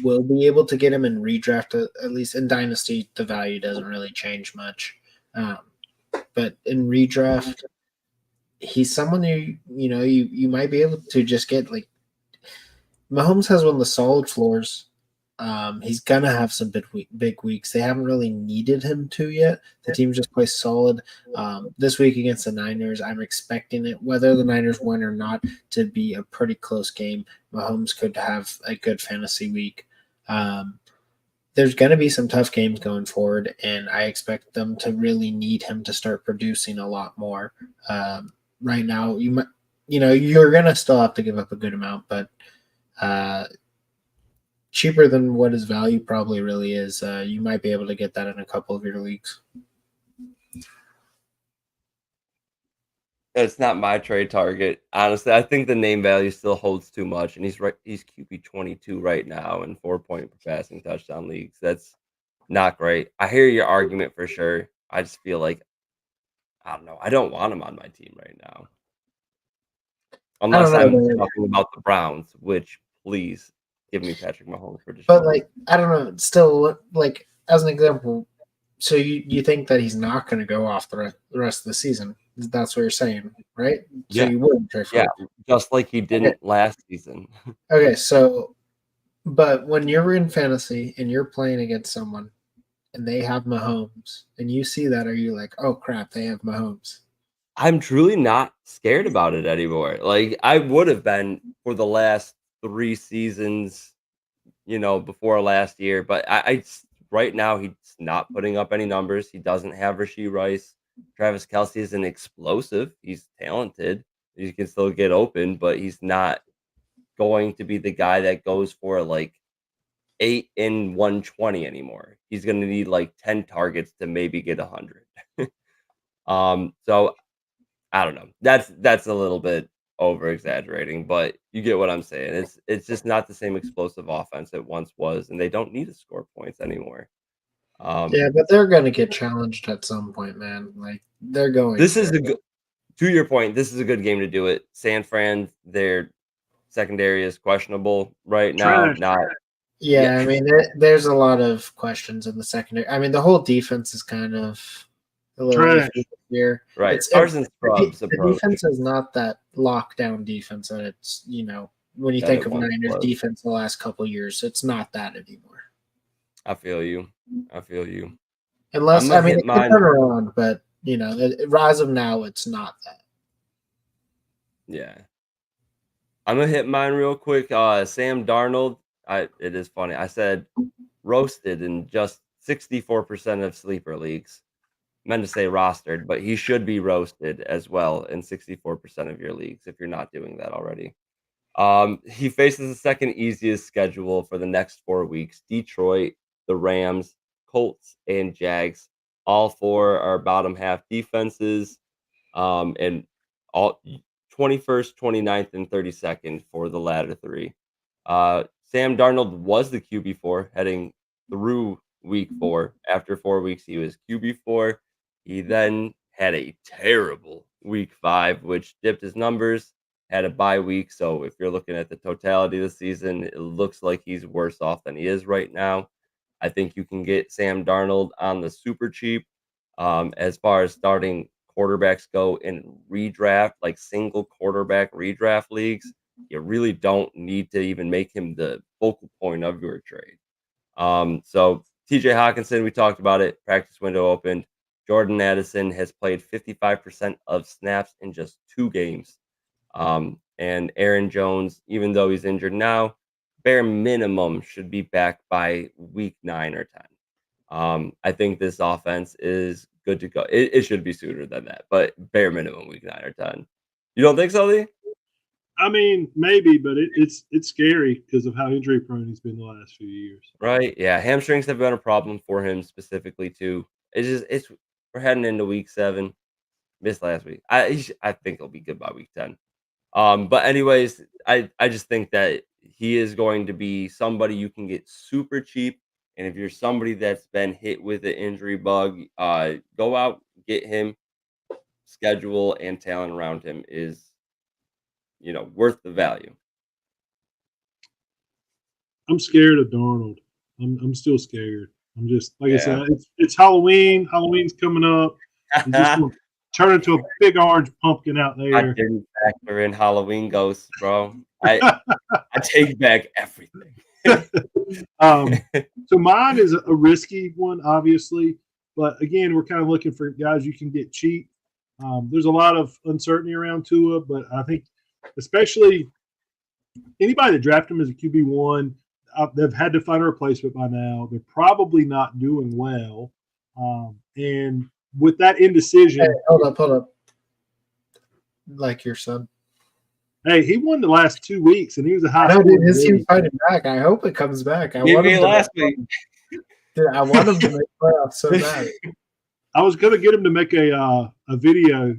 Speaker 4: will be able to get him in redraft. At least in Dynasty, the value doesn't really change much. But in redraft, he's someone who you might be able to just get. Mahomes has one of the solid floors. He's gonna have some big weeks. They haven't really needed him to yet. The team just plays solid. This week against the Niners, I'm expecting it, whether the Niners win or not, to be a pretty close game. Mahomes could have a good fantasy week. There's going to be some tough games going forward, and I expect them to really need him to start producing a lot more. Right now, you're going to still have to give up a good amount, but cheaper than what his value probably really is. You might be able to get that in a couple of your leagues.
Speaker 3: It's not my trade target. Honestly, I think the name value still holds too much, and he's QB 22 right now in 4-point passing touchdown leagues. That's not great. I hear your argument for sure. I just feel like I don't know. I don't want him on my team right now, unless I'm talking about the Browns. Which please give me Patrick Mahomes for Deshaun.
Speaker 4: But I don't know. Still, as an example, so you think that he's not going to go off the rest of the season? That's what you're saying, right?
Speaker 3: Yeah.
Speaker 4: So you wouldn't trade for
Speaker 3: him. Just like he didn't last season.
Speaker 4: Okay, so, but when you're in fantasy and you're playing against someone and they have Mahomes and you see that, are you like, oh crap, they have Mahomes?
Speaker 3: I'm truly not scared about it anymore. I would have been for the last 3 seasons, before last year, but I right now he's not putting up any numbers. He doesn't have Rashee Rice. Travis Kelce is an explosive. He's talented. He can still get open, but he's not going to be the guy that goes for 8 in 120 anymore. He's going to need 10 targets to maybe get 100. So I don't know. That's a little bit over exaggerating, but you get what I'm saying. It's just not the same explosive offense it once was, and they don't need to score points anymore.
Speaker 4: Yeah, but they're going to get challenged at some point, man. They're going.
Speaker 3: This is to your point. This is a good game to do it. San Fran, their secondary is questionable right now.
Speaker 4: Yeah, I mean, there's a lot of questions in the secondary. I mean, the whole defense is kind of a little iffy here.
Speaker 3: Right. Carson Scrubs
Speaker 4: the defense is not that lockdown defense that it's, when you think of Niners defense the last couple of years, it's not that anymore.
Speaker 3: I feel you.
Speaker 4: Unless, it can turn around, but, as of now, it's not that.
Speaker 3: Yeah. I'm gonna hit mine real quick. Sam Darnold. It is funny. I said roasted in just 64% of sleeper leagues. Meant to say rostered, but he should be roasted as well in 64% of your leagues if you're not doing that already. He faces the second easiest schedule for the next 4 weeks: Detroit, the Rams, Colts, and Jags. All four are bottom half defenses. And all 21st, 29th, and 32nd for the latter three. Sam Darnold was the QB4 heading through week 4. After 4 weeks, he was QB4. He then had a terrible week 5, which dipped his numbers, had a bye week. So if you're looking at the totality of the season, it looks like he's worse off than he is right now. I think you can get Sam Darnold on the super cheap. As far as starting quarterbacks go in redraft, like single quarterback redraft leagues, you really don't need to even make him the focal point of your trade. So TJ Hawkinson, we talked about it. Practice window opened. Jordan Addison has played 55% of snaps in just 2 games. And Aaron Jones, even though he's injured now, bare minimum should be back by week 9 or 10. I think this offense is good to go. It should be sooner than that, but bare minimum week 9 or 10. You don't think so, Lee?
Speaker 5: I mean, maybe, but it's scary because of how injury prone he's been the last few years.
Speaker 3: Right? Yeah, hamstrings have been a problem for him specifically too. It's we're heading into week 7. Missed last week. I think he'll be good by week 10. But anyways, I just think that he is going to be somebody you can get super cheap. And if you're somebody that's been hit with an injury bug, go out, get him. Schedule and talent around him is, worth the value.
Speaker 5: I'm scared of Darnold. I'm still scared. I'm just like I
Speaker 3: Yeah.
Speaker 5: said, it's Halloween. Halloween's coming up. He's just gonna turn into a big orange pumpkin out
Speaker 3: I
Speaker 5: there.
Speaker 3: didn't factor in Halloween ghosts, bro. I take back everything.
Speaker 5: So mine is a risky one, obviously, but again, we're kind of looking for guys you can get cheap. There's a lot of uncertainty around Tua, but I think especially anybody that drafted him as a QB1, they've had to find a replacement by now. They're probably not doing well. And with that indecision.
Speaker 4: Hey, hold up. Like your son.
Speaker 5: Hey, he won the last 2 weeks, and he was a high.
Speaker 4: I know, dude. His team's fighting back. I hope it comes back. I want him to
Speaker 3: last week.
Speaker 4: Dude, I want him to make playoffs so bad.
Speaker 5: I was going to get him to make a video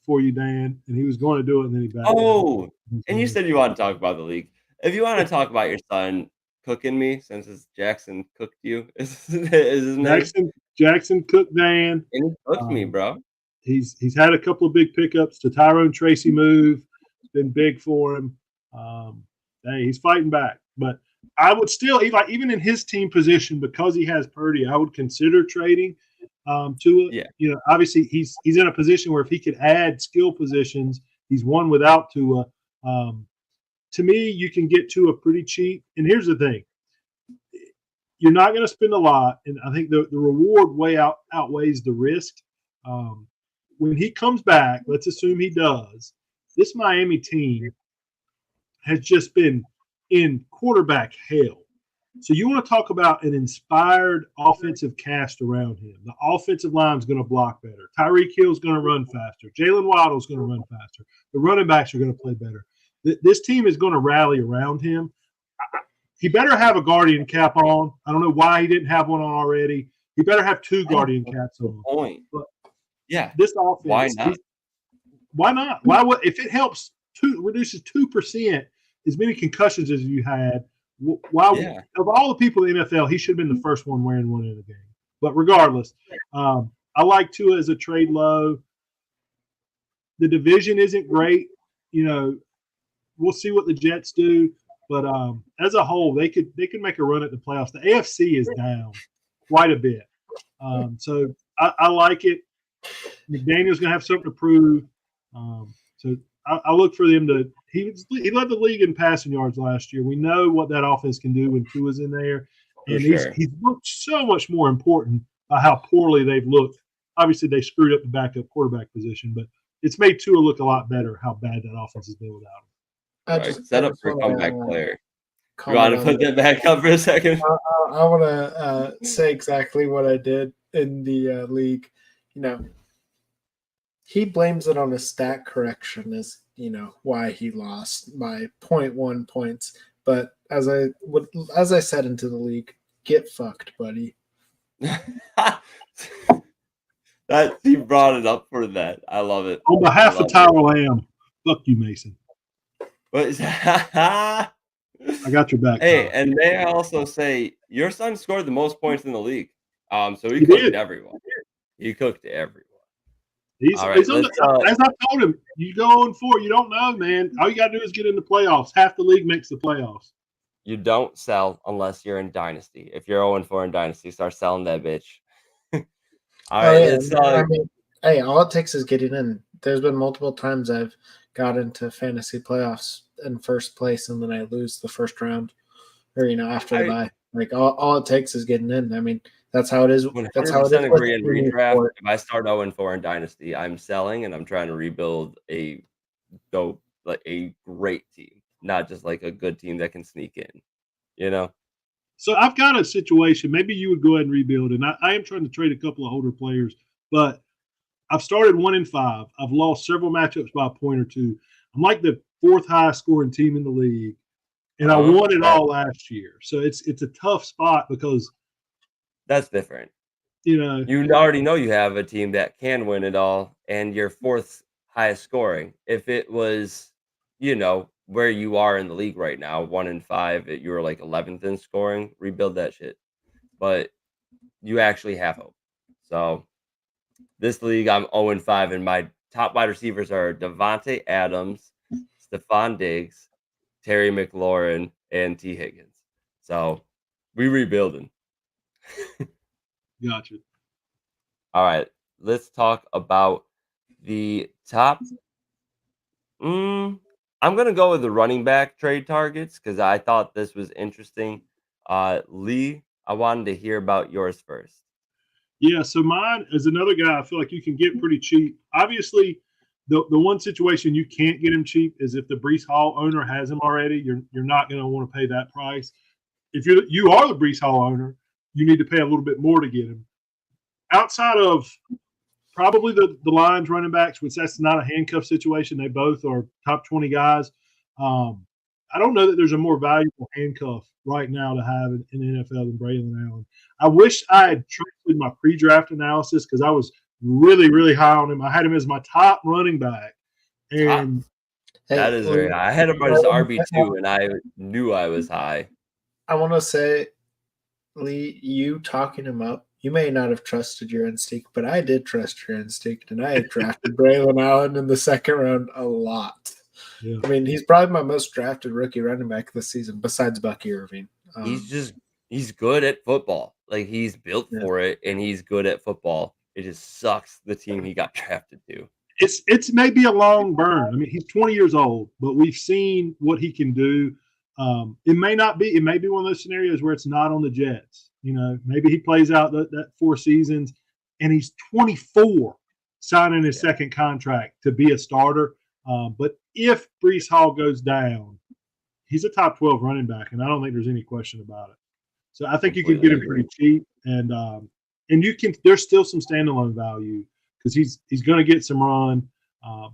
Speaker 5: for you, Dan, and he was going to do it, and then he backed out.
Speaker 3: And you said you want to talk about the league. If you want to talk about your son cooking me, since it's Jackson cooked you, is his name?
Speaker 5: Jackson Cook Dan.
Speaker 3: And he cooked me, bro.
Speaker 5: He's had a couple of big pickups. The Tyrone Tracy move. It's been big for him. Hey, he's fighting back. But I would still, even in his team position, because he has Purdy, I would consider trading Tua.
Speaker 3: Yeah.
Speaker 5: Obviously he's in a position where if he could add skill positions, he's won without Tua. To me, you can get Tua pretty cheap. And here's the thing. You're not going to spend a lot, and I think the reward way outweighs the risk. When he comes back, let's assume he does, this Miami team has just been in quarterback hell. So you want to talk about an inspired offensive cast around him. The offensive line is going to block better. Tyreek Hill is going to run faster. Jalen Waddle is going to run faster. The running backs are going to play better. This team is going to rally around him. He better have a Guardian cap on. I don't know why he didn't have one on already. He better have 2 Guardian caps on.
Speaker 3: Point.
Speaker 5: But
Speaker 3: yeah.
Speaker 5: This offense.
Speaker 3: Why not?
Speaker 5: Why not? Why would, if it helps reduces 2% as many concussions as you had? Why? Yeah. Of all the people in the NFL, he should have been the first one wearing one in the game. But regardless, I like Tua as a trade low. The division isn't great. We'll see what the Jets do. But as a whole, they could make a run at the playoffs. The AFC is down quite a bit. So I like it. McDaniel's going to have something to prove. So I look for them to – he led the league in passing yards last year. We know what that offense can do when Tua's in there. And he's looked so much more important by how poorly they've looked. Obviously, they screwed up the backup quarterback position, but it's made Tua look a lot better how bad that offense has been without him.
Speaker 3: Right. Set up for a comeback player. You
Speaker 4: comment
Speaker 3: want to
Speaker 4: on
Speaker 3: put that back up for a second?
Speaker 4: I want to say exactly what I did in the league. He blames it on a stat correction as why he lost by 0.1 points. But as I said into the league, get fucked, buddy.
Speaker 3: That you brought it up for that. I love it.
Speaker 5: On behalf of Tyrone, fuck you, Mason.
Speaker 3: What is that?
Speaker 5: I got your back.
Speaker 3: Hey,
Speaker 5: Tyler.
Speaker 3: and may I also say your son scored the most points in the league. So he cooked
Speaker 5: did.
Speaker 3: everyone. He cooked everyone.
Speaker 5: He's
Speaker 3: All right,
Speaker 5: as I told him, you go on 4. You don't know, man. All you got to do is get in the playoffs. Half the league makes the playoffs.
Speaker 3: You don't sell unless you're in Dynasty. If you're 0-4 in Dynasty, start selling that bitch. All right, let's.
Speaker 4: Hey, all it takes is getting in. There's been multiple times I've got into fantasy playoffs in first place, and then I lose the first round, or after the bye. Like all it takes is getting in. I mean, that's how it is. That's how it is.
Speaker 3: Agree in redraft. If I start 0-4 in Dynasty, I'm selling and I'm trying to rebuild a great team, not just like a good team that can sneak in.
Speaker 5: So I've got a situation. Maybe you would go ahead and rebuild, and I am trying to trade a couple of older players, but I've started 1-5. I've lost several matchups by a point or two. I'm like the 4th highest scoring team in the league, and I won it all last year. So it's a tough spot because
Speaker 3: that's different.
Speaker 5: You
Speaker 3: already know you have a team that can win it all, and you're 4th highest scoring. If it was, where you are in the league right now, 1-5, you were like 11th in scoring. Rebuild that shit, but you actually have hope. So this league, I'm 0-5, and my top wide receivers are Devontae Adams, Stephon Diggs, Terry McLaurin, and T. Higgins. So we rebuilding.
Speaker 5: Gotcha.
Speaker 3: All right, let's talk about the top. I'm going to go with the running back trade targets because I thought this was interesting. Lee, I wanted to hear about yours first.
Speaker 5: Yeah, so mine is another guy I feel like you can get pretty cheap. Obviously, the one situation you can't get him cheap is if the Breece Hall owner has him already. You're not going to want to pay that price. If you are the Breece Hall owner, you need to pay a little bit more to get him. Outside of probably the Lions running backs, which that's not a handcuff situation. They both are top 20 guys. I don't know that there's a more valuable handcuff right now to have in the NFL than Braylon Allen. I wish I had trusted my pre-draft analysis because I was really, really high on him. I had him as my top running back. And
Speaker 3: that is very high. I had him as RB2, and I knew I was high.
Speaker 4: I want to say, Lee, you talking him up, you may not have trusted your instinct, but I did trust your instinct, and I had drafted Braylon Allen in the 2nd round a lot. Yeah. I mean, he's probably my most drafted rookie running back this season, besides Bucky Irving.
Speaker 3: He's good at football. Like, he's built for it, and he's good at football. It just sucks the team he got drafted to.
Speaker 5: It's maybe a long burn. I mean, he's 20 years old, but we've seen what he can do. It may be one of those scenarios where it's not on the Jets. Maybe he plays out that 4 seasons, and he's 24, signing his 2nd contract to be a starter. But if Breece Hall goes down, he's a top 12 running back, and I don't think there's any question about it. So I think you can get him pretty cheap, and you can. There's still some standalone value because he's going to get some run.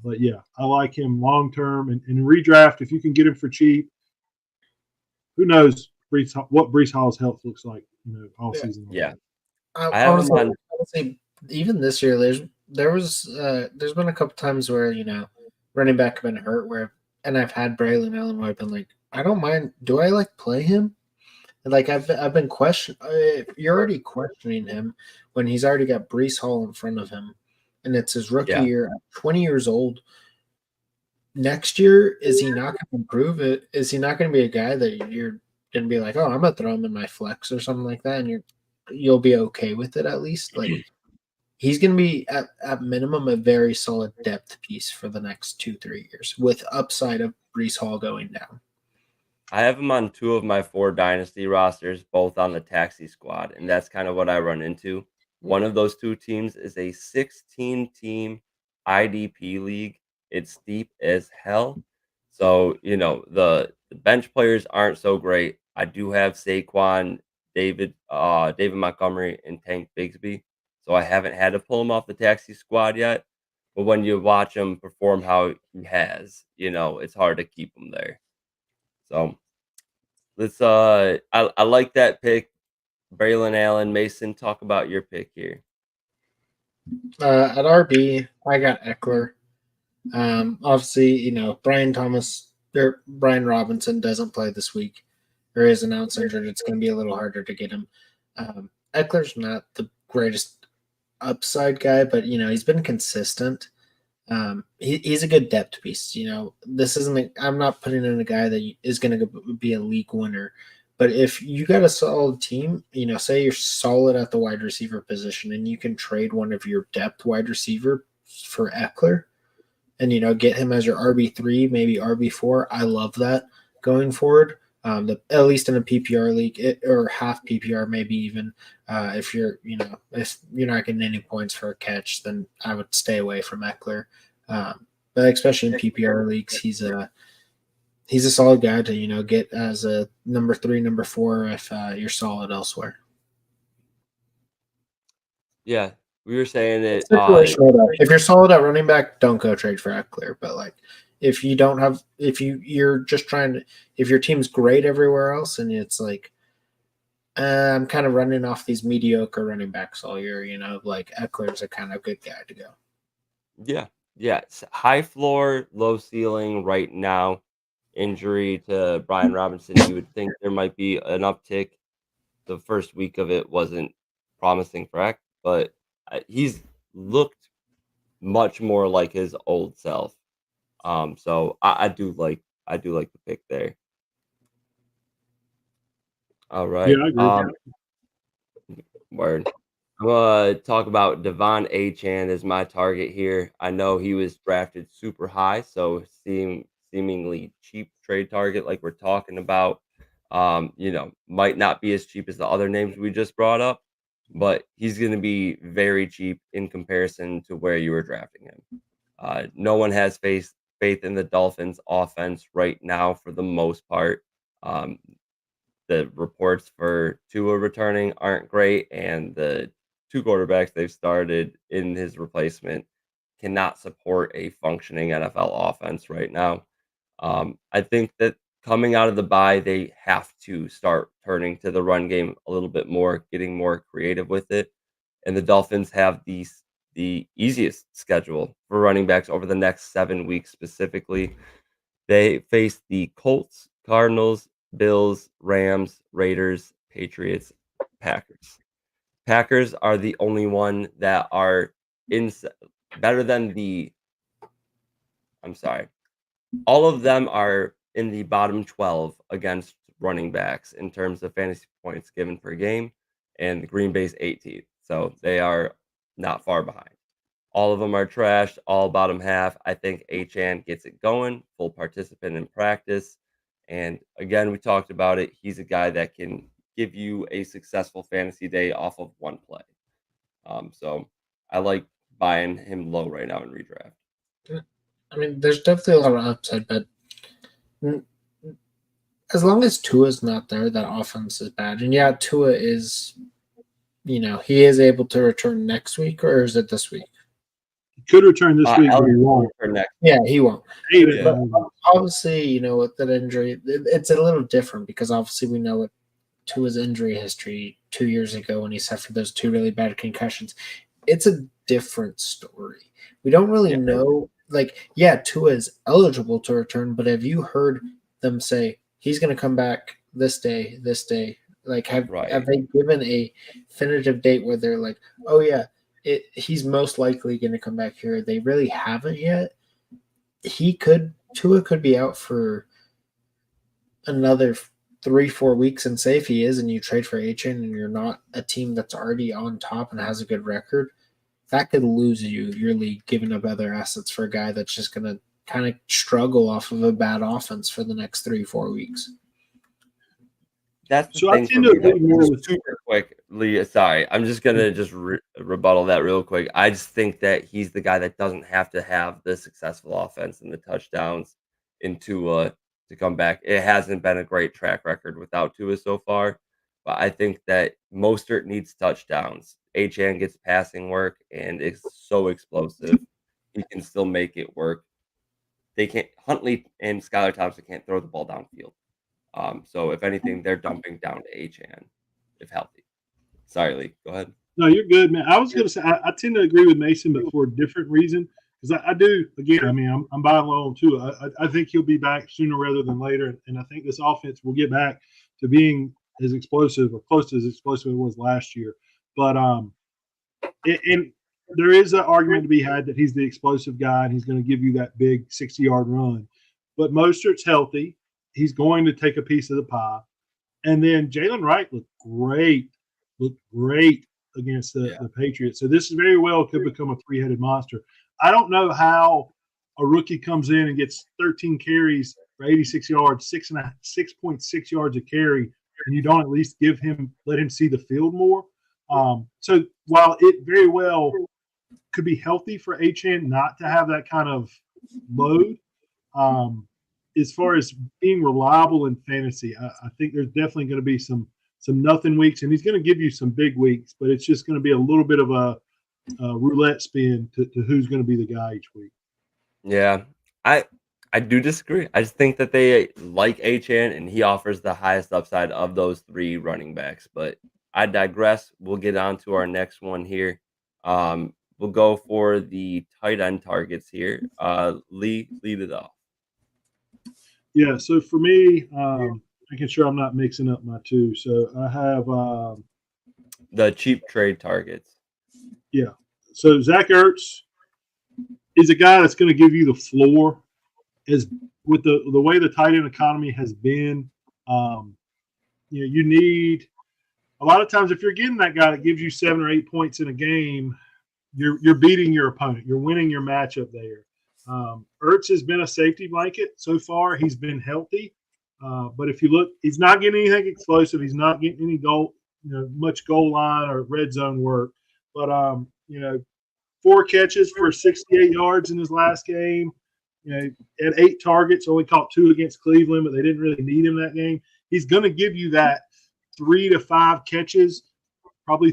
Speaker 5: But yeah, I like him long term, and redraft if you can get him for cheap. Who knows what Breece Hall's health looks like, all season long.
Speaker 3: Yeah,
Speaker 4: honestly, even this year, there's been a couple times where running back have been hurt and I've had Braylon Allen where I've been like, I don't mind. Do I play him? And I've been you're already questioning him when he's already got Breece Hall in front of him, and it's his rookie year, 20 years old. Next year, is he not going to improve it? Is he not going to be a guy that you're going to be like, oh, I'm going to throw him in my flex or something like that, and you'll be okay with it at least? Like, he's going to be at minimum a very solid depth piece for the next 2-3 years with upside of Breece Hall going down.
Speaker 3: I have him on 2 of my 4 dynasty rosters, both on the taxi squad, and that's kind of what I run into. One of those 2 teams is a 16-team IDP league. It's deep as hell. So, the bench players aren't so great. I do have Saquon, David Montgomery, and Tank Bigsby. So I haven't had to pull him off the taxi squad yet. But when you watch him perform how he has, it's hard to keep him there. So I like that pick. Braylon Allen, Mason, talk about your pick here.
Speaker 4: At RB, I got Eckler. Obviously, Brian Robinson doesn't play this week, or is announced injured. It's going to be a little harder to get him. Eckler's not the greatest upside guy, but he's been consistent. He's a good depth piece. This isn't. I'm not putting in a guy that is going to be a league winner. But if you got a solid team, say you're solid at the wide receiver position, and you can trade one of your depth wide receiver for Eckler, and get him as your RB3, maybe RB4. I love that going forward. At least in a PPR league or half PPR, maybe even if you're not getting any points for a catch, then I would stay away from Eckler. But especially in PPR leagues, he's a solid guy to get as a number 3, number 4 if you're solid elsewhere.
Speaker 3: Yeah, we were saying it.
Speaker 4: If you're solid at running back, don't go trade for Eckler. But if you don't have, if your team's great everywhere else, and it's I'm kind of running off these mediocre running backs all year, Eckler's a kind of good guy to go.
Speaker 3: Yeah. It's high floor, low ceiling right now. Injury to Brian Robinson, you would think there might be an uptick. The first week of it wasn't promising for Eck, but he's looked much more like his old self. So I do like the pick there. All right.
Speaker 5: Yeah, I agree.
Speaker 3: Word. I'm gonna talk about Devon Achane as my target here. I know he was drafted super high, so seemingly cheap trade target like we're talking about. Might not be as cheap as the other names we just brought up, but he's going to be very cheap in comparison to where you were drafting him. No one has faith in the Dolphins offense right now for the most part. The reports for Tua returning aren't great, and the 2 quarterbacks they've started in his replacement cannot support a functioning NFL offense right now. I think that coming out of the bye, they have to start turning to the run game a little bit more, getting more creative with it. And the Dolphins have the easiest schedule for running backs over the next 7 weeks specifically. They face the Colts, Cardinals, Bills, Rams, Raiders, Patriots, Packers. Packers are the only one that are better than the. I'm sorry. All of them are in the bottom 12 against running backs in terms of fantasy points given per game, and the Green Bay's 18th. So they are not far behind. All of them are trashed, all bottom half. I think Achane gets it going, full participant in practice. And again, we talked about it. He's a guy that can give you a successful fantasy day off of one play. So I like buying him low right now in redraft.
Speaker 4: I mean, there's definitely a lot of upside, but as long as Tua's not there, that offense is bad. And yeah, Tua is, he is able to return next week, or is it this week?
Speaker 5: He could return this week, but he won't.
Speaker 4: Yeah, he won't.
Speaker 5: Yeah.
Speaker 4: But obviously, with that injury, it's a little different because obviously we know what Tua's injury history 2 years ago when he suffered those 2 really bad concussions. It's a different story. We don't really know. Tua is eligible to return, but have you heard them say he's going to come back this day? Have they given a definitive date where they're like, oh yeah, he's most likely going to come back here? They really haven't yet. Tua could be out for another 3-4 weeks, and say if he is, and you trade for Achane, and you're not a team that's already on top and has a good record, that could lose your league, giving up other assets for a guy that's just going to kind of struggle off of a bad offense for the next 3-4 weeks.
Speaker 3: That's the
Speaker 5: So I
Speaker 3: thing for
Speaker 5: tend to
Speaker 3: me, though.
Speaker 5: agree more
Speaker 3: Just
Speaker 5: with
Speaker 3: super quickly, sorry, I'm just gonna just rebuttal that real quick. I just think that he's the guy that doesn't have to have the successful offense and the touchdowns in Tua to come back. It hasn't been a great track record without Tua so far, but I think that Mostert needs touchdowns. HN gets passing work and is so explosive. He can still make it work. They can't Huntley and Skylar Thompson can't throw the ball downfield. So if anything, they're dumping down to HN if healthy. Sorry, Lee. Go ahead.
Speaker 5: No, you're good, man. I was going to say I tend to agree with Mason, but for a different reason. Because I do again. I mean, I'm buying low on too. I think he'll be back sooner rather than later, and I think this offense will get back to being as explosive or close to as explosive as it was last year. But and there is an argument to be had that he's the explosive guy and he's going to give you that big 60-yard run. But Mostert's healthy. He's going to take a piece of the pie. And then Jalen Wright looked great against the Patriots. So this very well could become a three-headed monster. I don't know how a rookie comes in and gets 13 carries for 86 yards, 6.6 yards a carry, and you don't at least let him see the field more. So while it very well could be healthy for HN not to have that kind of load, as far as being reliable in fantasy, I think there's definitely going to be some nothing weeks, and he's going to give you some big weeks, but it's just going to be a little bit of a roulette spin to who's going to be the guy each week.
Speaker 3: Yeah, I do disagree. I just think that they like HN and he offers the highest upside of those three running backs. But I digress. We'll get on to our next one here. We'll go for the tight end targets here. Lee, lead it off.
Speaker 5: Yeah, so for me, making sure I'm not mixing up my two. So I have
Speaker 3: the cheap trade targets.
Speaker 5: Yeah. So Zach Ertz is a guy that's going to give you the floor. As with the way the tight end economy has been, you need a lot of times if you're getting that guy that gives you 7 or 8 points in a game, you're beating your opponent. You're winning your matchup there. Ertz has been a safety blanket so far. He's been healthy, but if you look, he's not getting anything explosive. He's not getting any much goal line or red zone work. But 4 catches for 68 yards in his last game. At 8 targets, only caught 2 against Cleveland, but they didn't really need him that game. He's going to give you that 3 to 5 catches, probably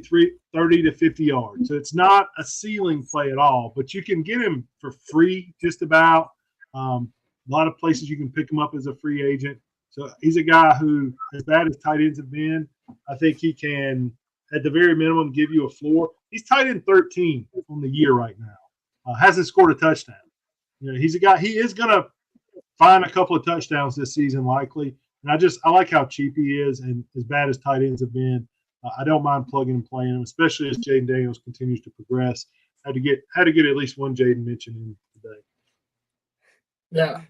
Speaker 5: 30 to 50 yards. So it's not a ceiling play at all, but you can get him for free just about. A lot of places you can pick him up as a free agent. So he's a guy who, as bad as tight ends have been, I think he can, at the very minimum, give you a floor. He's tight end 13 on the year right now. Hasn't scored a touchdown. He's a guy. He is going to find a couple of touchdowns this season, likely. And I like how cheap he is, and as bad as tight ends have been, I don't mind plugging and playing him, especially as Jaden Daniels continues to progress. Had to get at least one Jaden mention in today.
Speaker 4: Yeah,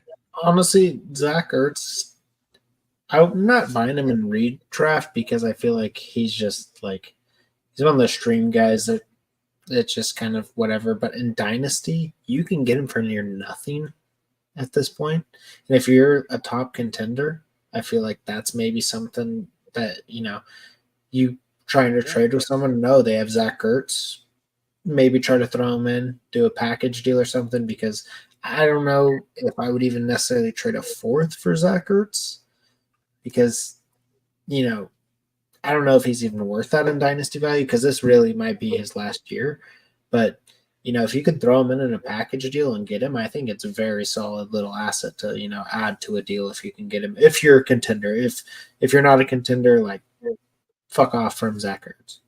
Speaker 4: honestly, Zach Ertz, I'm not buying him in redraft because I feel like he's just like he's one of the stream guys that it's just kind of whatever. But in Dynasty, you can get him for near nothing at this point. And if you're a top contender, I feel like that's maybe something that you trying to trade with someone. No, they have Zach Ertz. Maybe try to throw him in, do a package deal or something, because I don't know if I would even necessarily trade a 4th for Zach Ertz, because I don't know if he's even worth that in dynasty value, because this really might be his last year. But if you could throw him in a package deal and get him, I think it's a very solid little asset to add to a deal if you can get him. If you're a contender, if you're not a contender, like fuck off from Zach Ertz.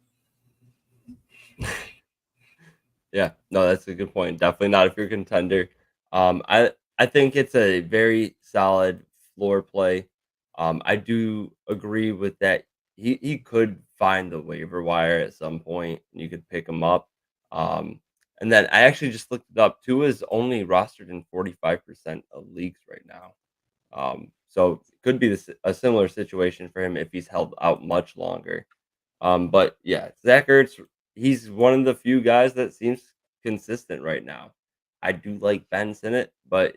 Speaker 3: Yeah, no, that's a good point. Definitely not if you're a contender. I think it's a very solid floor play. I do agree with that. He could find the waiver wire at some point, and you could pick him up. And then I actually just looked it up. Tua is only rostered in 45% of leagues right now. So it could be a similar situation for him if he's held out much longer. But yeah, Zach Ertz, he's one of the few guys that seems consistent right now. I do like Ben Sinnott, but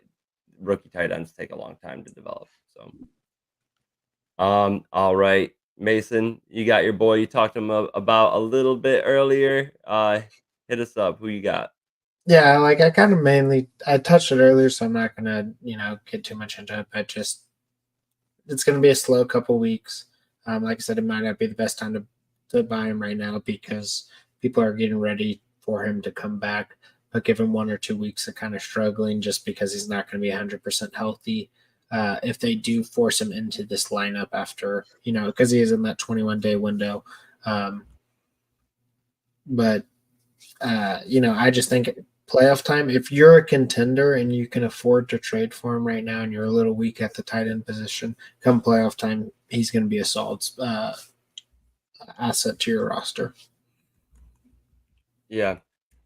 Speaker 3: rookie tight ends take a long time to develop. So, all right, Mason, you got your boy you talked to him about a little bit earlier. Hit us up. Who you got?
Speaker 4: Yeah, like I kind of mainly I touched it earlier, so I'm not gonna get too much into it. But just it's gonna be a slow couple weeks. Like I said, it might not be the best time to buy him right now because people are getting ready for him to come back. But give him 1 or 2 weeks of kind of struggling just because he's not going to be 100% healthy. If they do force him into this lineup after, because he is in that 21-day window. But I just think playoff time, if you're a contender and you can afford to trade for him right now and you're a little weak at the tight end position, come playoff time, he's going to be a solid asset to your roster.
Speaker 3: Yeah.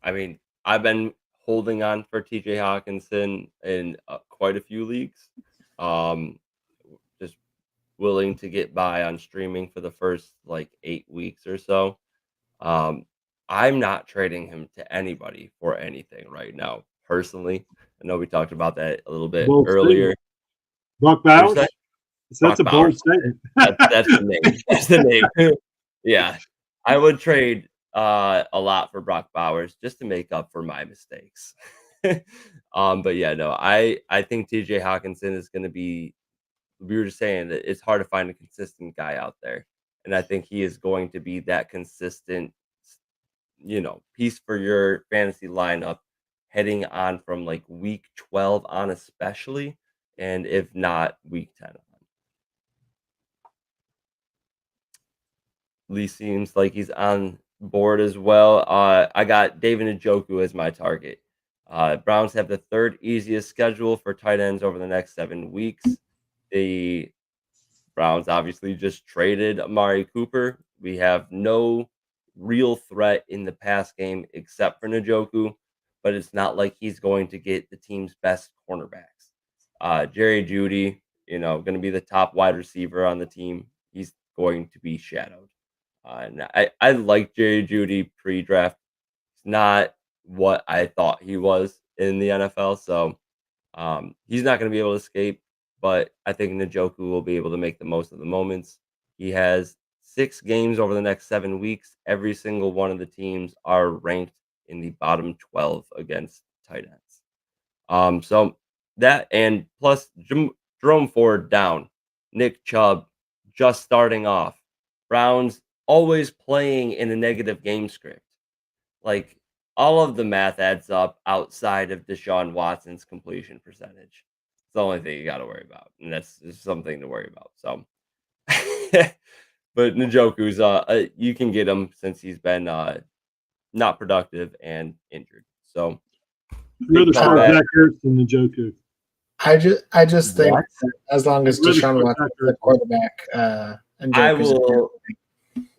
Speaker 3: I mean, I've been holding on for TJ Hawkinson in quite a few leagues. Just willing to get by on streaming for the first like 8 weeks or so. I'm not trading him to anybody for anything right now, personally. I know we talked about that a little bit
Speaker 5: Bold
Speaker 3: earlier.
Speaker 5: statement. Brock
Speaker 3: What's
Speaker 5: Bowers?
Speaker 3: that?
Speaker 5: That's a
Speaker 3: Brock
Speaker 5: bold
Speaker 3: Bowers.
Speaker 5: statement.
Speaker 3: That's the name. That's the name. Yeah. I would trade a lot for Brock Bowers just to make up for my mistakes. But yeah, no, I think TJ Hawkinson is going to be. We were just saying that it's hard to find a consistent guy out there, and I think he is going to be that consistent, piece for your fantasy lineup heading on from like week 12 on, especially, and if not week 10 on. Lee seems like he's on board as well. I got David Njoku as my target. Browns have the third easiest schedule for tight ends over the next 7 weeks. The Browns obviously just traded Amari Cooper. We have no real threat in the pass game except for Njoku, but it's not like he's going to get the team's best cornerbacks. Jerry Jeudy, going to be the top wide receiver on the team. He's going to be shadowed. And I like Jerry Jeudy pre-draft. It's not what I thought he was in the NFL, so he's not going to be able to escape. But I think Njoku will be able to make the most of the moments. He has 6 games over the next 7 weeks. Every single one of the teams are ranked in the bottom 12 against tight ends. So that, and plus Jerome Ford down, Nick Chubb just starting off. Browns always playing in a negative game script. Like, all of the math adds up outside of Deshaun Watson's completion percentage. It's the only thing you got to worry about, and that's just something to worry about. So, but Njoku's, you can get him since he's been not productive and injured. So,
Speaker 5: I'd rather start Zach Ertz than Njoku.
Speaker 4: I just think
Speaker 3: What?
Speaker 4: that as long as Deshaun Watson is the quarterback, and
Speaker 3: I will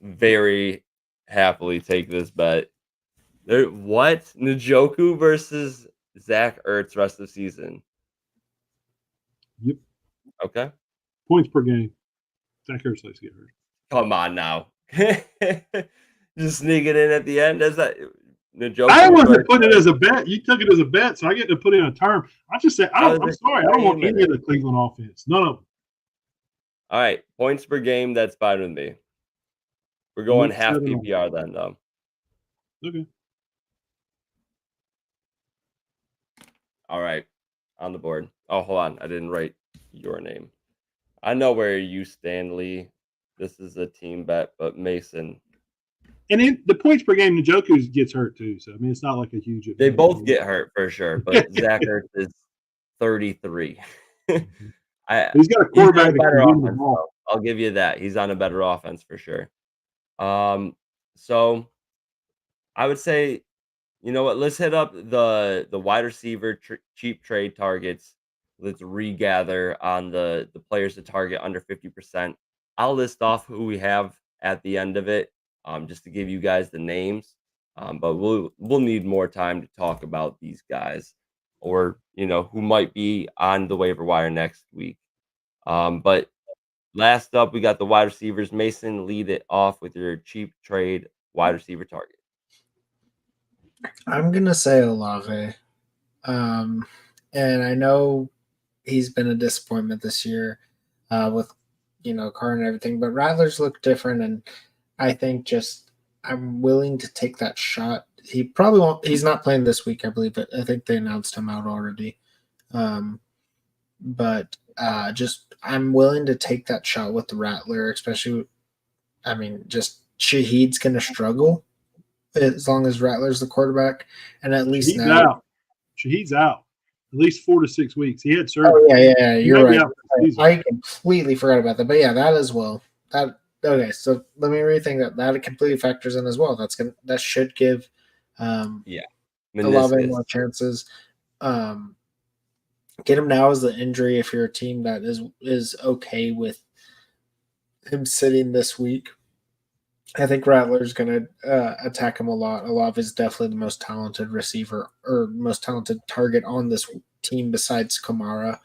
Speaker 3: very happily take this bet. What? Njoku versus Zach Ertz rest of the season.
Speaker 5: Yep.
Speaker 3: Okay.
Speaker 5: Points per game. Zach Ertz likes to get hurt.
Speaker 3: Come on now. Just sneak it in at the end. As that Njoku.
Speaker 5: I wasn't putting it as a bet. You took it as a bet, so I get to put in a term. I just said, I'm sorry. I don't want any of the Cleveland offense. None of them.
Speaker 3: All right. Points per game. That's fine with me. We're going half PPR then, though.
Speaker 5: Okay.
Speaker 3: All right. On the board. Oh, hold on. I didn't write your name. I know where you stand, Lee. This is a team bet, but Mason.
Speaker 5: And in the points per game, Njoku gets hurt too. So, I mean, it's not like a huge.
Speaker 3: They both get hurt for sure, but Zach Ertz is 33.
Speaker 5: He's got a quarterback that can win the ball.
Speaker 3: I'll give you that. He's on a better offense for sure. So I would say, you know what? Let's hit up the wide receiver cheap trade targets. Let's regather on the players to target under 50%. I'll list off who we have at the end of it, just to give you guys the names. But we'll need more time to talk about these guys, or who might be on the waiver wire next week. But last up, we got the wide receivers. Mason, lead it off with your cheap trade wide receiver target.
Speaker 4: I'm gonna say Olave, and I know he's been a disappointment this year with Carr and everything, but Rattlers look different, and I think just I'm willing to take that shot. He probably won't. He's not playing this week, I believe, but I think they announced him out already. But just I'm willing to take that shot with the Rattler, especially. I mean, just Shaheed's going to struggle as long as Rattler's the quarterback, and at least
Speaker 5: Shaheed's
Speaker 4: now.
Speaker 5: out. Shaheed's out at least 4 to 6 weeks. He had surgery.
Speaker 4: Oh yeah,
Speaker 5: He
Speaker 4: you're
Speaker 5: might be
Speaker 4: right.
Speaker 5: out for the season.
Speaker 4: I completely forgot about that, but yeah, that as well. Okay, so let me rethink that. That completely factors in as well. That should give a lot more chances. Get him now as the injury if you're a team that is okay with him sitting this week. I think Rattler's going to attack him a lot. Olave is definitely the most talented receiver or most talented target on this team besides Kamara.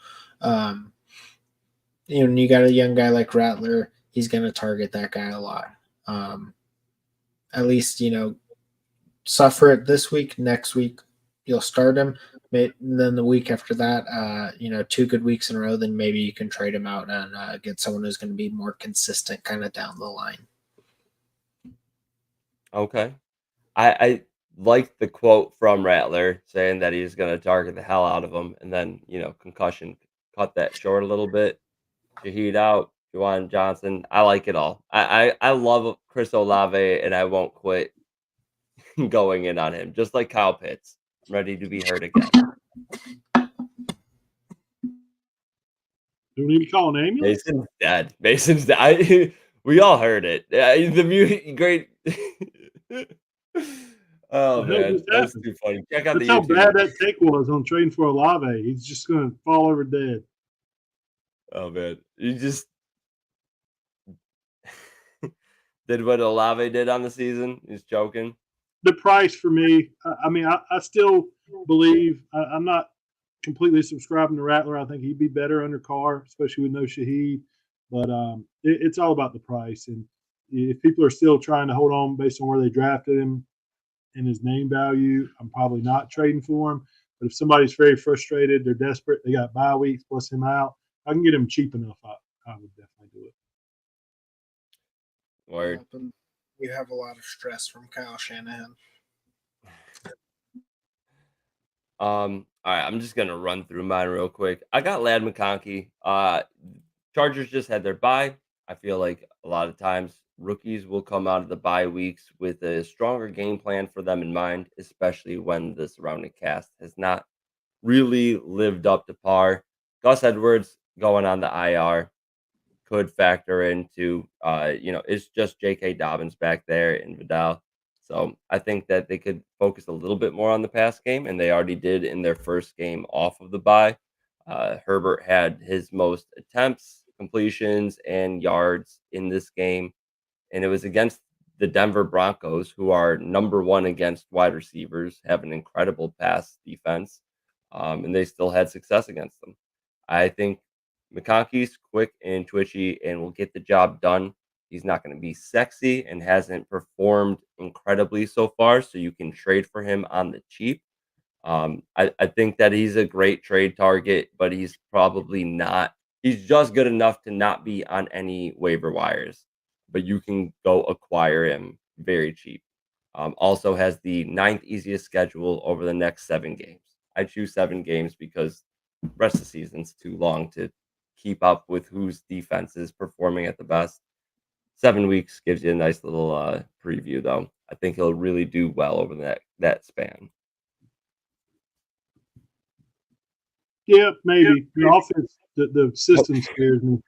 Speaker 4: You got a young guy like Rattler. He's going to target that guy a lot. At least, suffer it this week. Next week, you'll start him. And then the week after that, 2 good weeks in a row, then maybe you can trade him out and get someone who's going to be more consistent kind of down the line.
Speaker 3: Okay. I like the quote from Rattler saying that he's going to target the hell out of him. And then, concussion cut that short a little bit. Shaheed out. Juwan Johnson. I like it all. I love Chris Olave, and I won't quit going in on him. Just like Kyle Pitts. I'm ready to be hurt again.
Speaker 5: Do we need to call an ambulance?
Speaker 3: Mason's dead. We all heard it. The music, great. Oh man, that's too funny. Check out
Speaker 5: That's how bad that take was on trading for Olave. He's just going to fall over dead.
Speaker 3: Oh man, you just did what Olave did on the season. He's joking.
Speaker 5: The price for me, I still believe I'm not completely subscribing to Rattler. I think he'd be better under Carr, especially with no Shaheed. But it's all about the price. And if people are still trying to hold on based on where they drafted him and his name value, I'm probably not trading for him. But if somebody's very frustrated, they're desperate, they got bye weeks plus him out, I can get him cheap enough. I would definitely do it.
Speaker 3: Word.
Speaker 4: You have a lot of stress from Kyle Shanahan.
Speaker 3: All right, I'm just gonna run through mine real quick. I got Lad McConkey. Chargers just had their bye. I feel like a lot of times rookies will come out of the bye weeks with a stronger game plan for them in mind, especially when the surrounding cast has not really lived up to par. Gus Edwards going on the IR could factor into, it's just J.K. Dobbins back there and Vidal. So I think that they could focus a little bit more on the pass game, and they already did in their first game off of the bye. Herbert had his most attempts, completions, and yards in this game, and it was against the Denver Broncos, who are number 1 against wide receivers, have an incredible pass defense, and they still had success against them. I think McConkey's quick and twitchy and will get the job done. He's not going to be sexy and hasn't performed incredibly so far, so you can trade for him on the cheap. I think that he's a great trade target, but he's probably not. He's just good enough to not be on any waiver wires, but you can go acquire him very cheap. Also has the 9th easiest schedule over the next 7 games. I choose 7 games because the rest of the season's too long to keep up with whose defense is performing at the best. 7 weeks gives you a nice little preview, though. I think he'll really do well over that span.
Speaker 5: Yeah, maybe. The offense, the system scares me.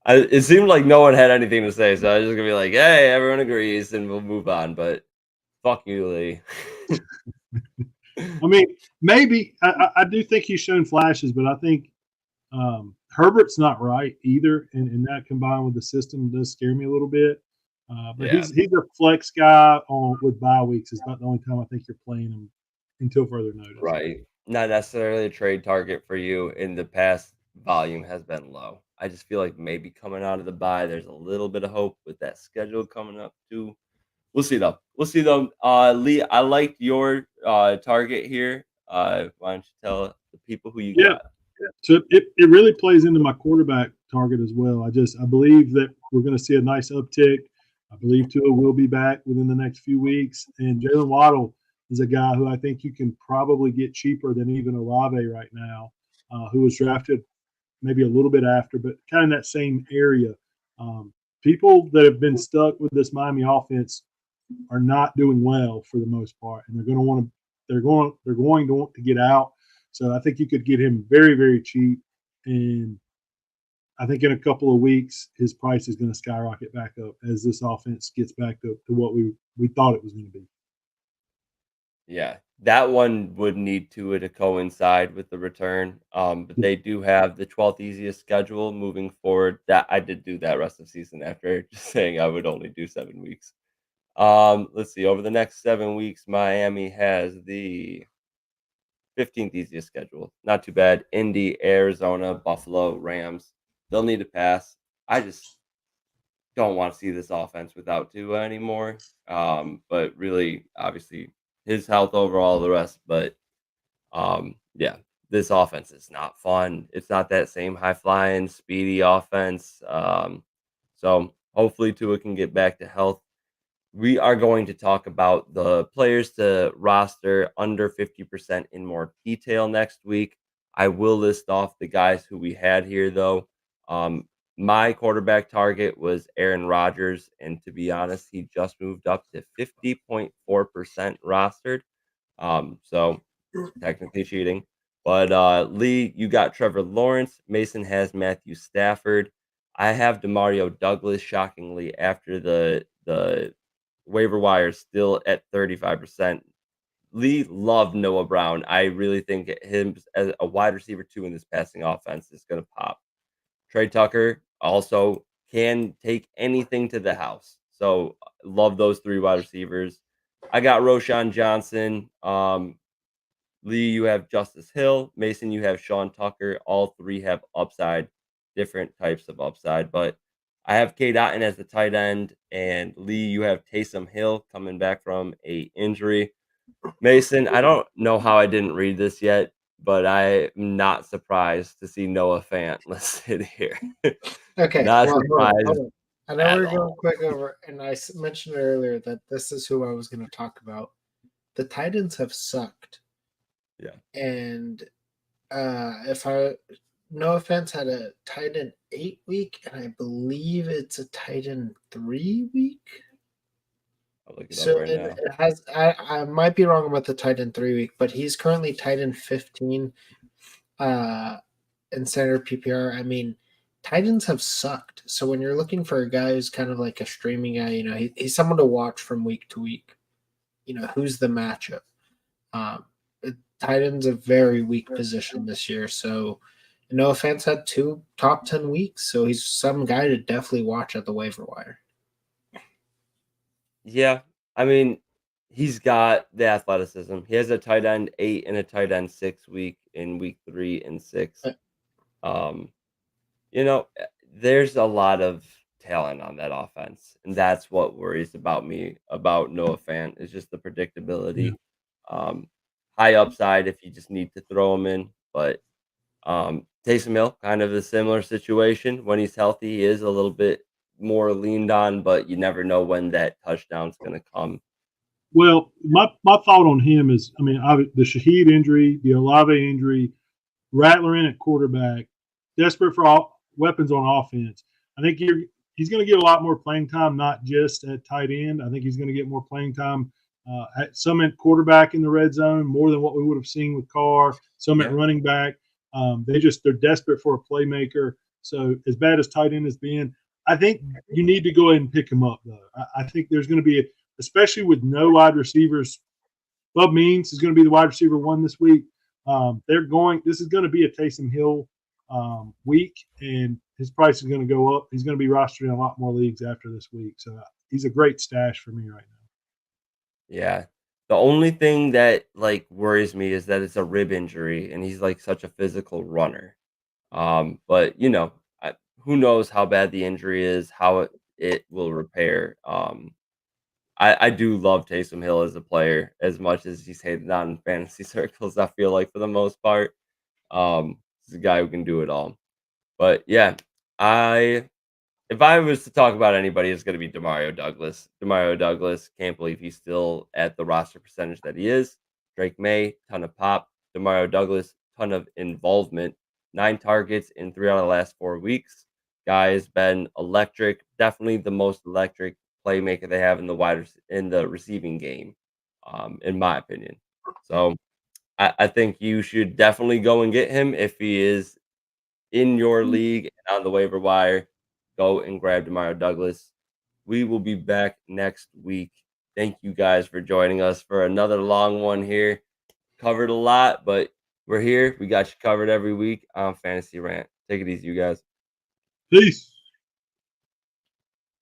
Speaker 3: It seemed like no one had anything to say, so I was just going to be like, hey, everyone agrees, and we'll move on. But fuck you, Lee.
Speaker 5: I mean, maybe. I do think he's shown flashes, but I think Herbert's not right either, and that combined with the system does scare me a little bit. But he's a flex guy with bye weeks. It's not the only time I think you're playing him until further notice.
Speaker 3: Right. Not necessarily a trade target for you. In the past, volume has been low. I just feel like maybe coming out of the bye, there's a little bit of hope with that schedule coming up too. We'll see though. Lee, I liked your target here. Why don't you tell the people who you got?
Speaker 5: So it really plays into my quarterback target as well. I believe that we're going to see a nice uptick. I believe Tua will be back within the next few weeks. And Jalen Waddle is a guy who I think you can probably get cheaper than even Olave right now, who was drafted maybe a little bit after, but kind of in that same area. People that have been stuck with this Miami offense are not doing well for the most part, and they're going to want to get out. So I think you could get him very, very cheap, and I think in a couple of weeks his price is going to skyrocket back up as this offense gets back to what we thought it was going to be.
Speaker 3: Yeah, that one would need Tua to coincide with the return. But they do have the 12th easiest schedule moving forward. That I did do that rest of season after just saying I would only do 7 weeks. Let's see. Over the next 7 weeks, Miami has the 15th easiest schedule. Not too bad. Indy, Arizona, Buffalo, Rams. They'll need to pass. I just don't want to see this offense without Tua anymore. But really, obviously, his health over all the rest. But yeah, this offense is not fun. It's not that same high flying, speedy offense. So hopefully Tua can get back to health. We are going to talk about the players to roster under 50% in more detail next week. I will list off the guys who we had here, though. My quarterback target was Aaron Rodgers, and to be honest, he just moved up to 50.4% rostered. So technically cheating. But Lee, you got Trevor Lawrence. Mason has Matthew Stafford. I have Demario Douglas, shockingly, after the waiver wire still at 35%. Lee loved Noah Brown. I really think him as a wide receiver 2 in this passing offense is going to pop. Trey Tucker also can take anything to the house. So love those 3 wide receivers. I got Roshan Johnson. Lee, you have Justice Hill. Mason, you have Sean Tucker. All 3 have upside, different types of upside. But I have K. Dotton as the tight end, and Lee, you have Taysom Hill coming back from a injury. Mason, I don't know how I didn't read this yet, but I'm not surprised to see Noah Fant listed here.
Speaker 4: Okay,
Speaker 3: Not
Speaker 4: well,
Speaker 3: surprised.
Speaker 4: hold on. I know
Speaker 3: at
Speaker 4: we're going
Speaker 3: all.
Speaker 4: quick over, and I mentioned earlier that this is who I was going to talk about. The Titans have sucked.
Speaker 3: Yeah.
Speaker 4: And if I, no offense, had a Titan 8 week, and I believe it's a Titan 3 week.
Speaker 3: I'll look it
Speaker 4: So
Speaker 3: up right now.
Speaker 4: it has. I might be wrong about the Titan 3 week, but he's currently Titan 15 in center PPR. I mean, Titans have sucked. So when you're looking for a guy who's kind of like a streaming guy, he's someone to watch from week to week. Who's the matchup? Titans a very weak position this year. So no offense, had 2 top 10 weeks. So he's some guy to definitely watch at the waiver wire.
Speaker 3: Yeah, I mean, he's got the athleticism. He has a tight end 8 and a tight end 6 week in week 3 and 6. Um, there's a lot of talent on that offense, and that's what worries about me about Noah Fant is just the predictability. Um, high upside if you just need to throw him in, but Taysom Hill, kind of a similar situation. When he's healthy, he is a little bit more leaned on, but you never know when that touchdown's going to come.
Speaker 5: Well, my thought on him is, I mean, the Shaheed injury, the Olave injury, Rattler in at quarterback, desperate for weapons on offense. I think he's going to get a lot more playing time, not just at tight end. I think he's going to get more playing time at some at quarterback in the red zone, more than what we would have seen with Carr, some at running back. They're desperate for a playmaker. So as bad as tight end has been, I think you need to go ahead and pick him up, though. I think there's going to be, especially with no wide receivers. Bub Means is going to be the wide receiver 1 this week. This is going to be a Taysom Hill week, and his price is going to go up. He's going to be rostered in a lot more leagues after this week. So he's a great stash for me right now.
Speaker 3: Yeah. The only thing that worries me is that it's a rib injury and he's such a physical runner. But who knows how bad the injury is, how it will repair. I do love Taysom Hill as a player as much as he's hated on in fantasy circles. I feel like for the most part, he's a guy who can do it all. But yeah, If I was to talk about anybody, it's going to be Demario Douglas. Demario Douglas, can't believe he's still at the roster percentage that he is. Drake May, ton of pop. Demario Douglas, ton of involvement. 9 targets in 3 out of the last 4 weeks. Guy has been electric. Definitely the most electric playmaker they have in the receiving game, in my opinion. So I think you should definitely go and get him if he is in your league and on the waiver wire. Go and grab Demario Douglas. We will be back next week. Thank you guys for joining us for another long one here. Covered a lot, but we're here. We got you covered every week on Fantasy Rant. Take it easy, you guys.
Speaker 5: Peace.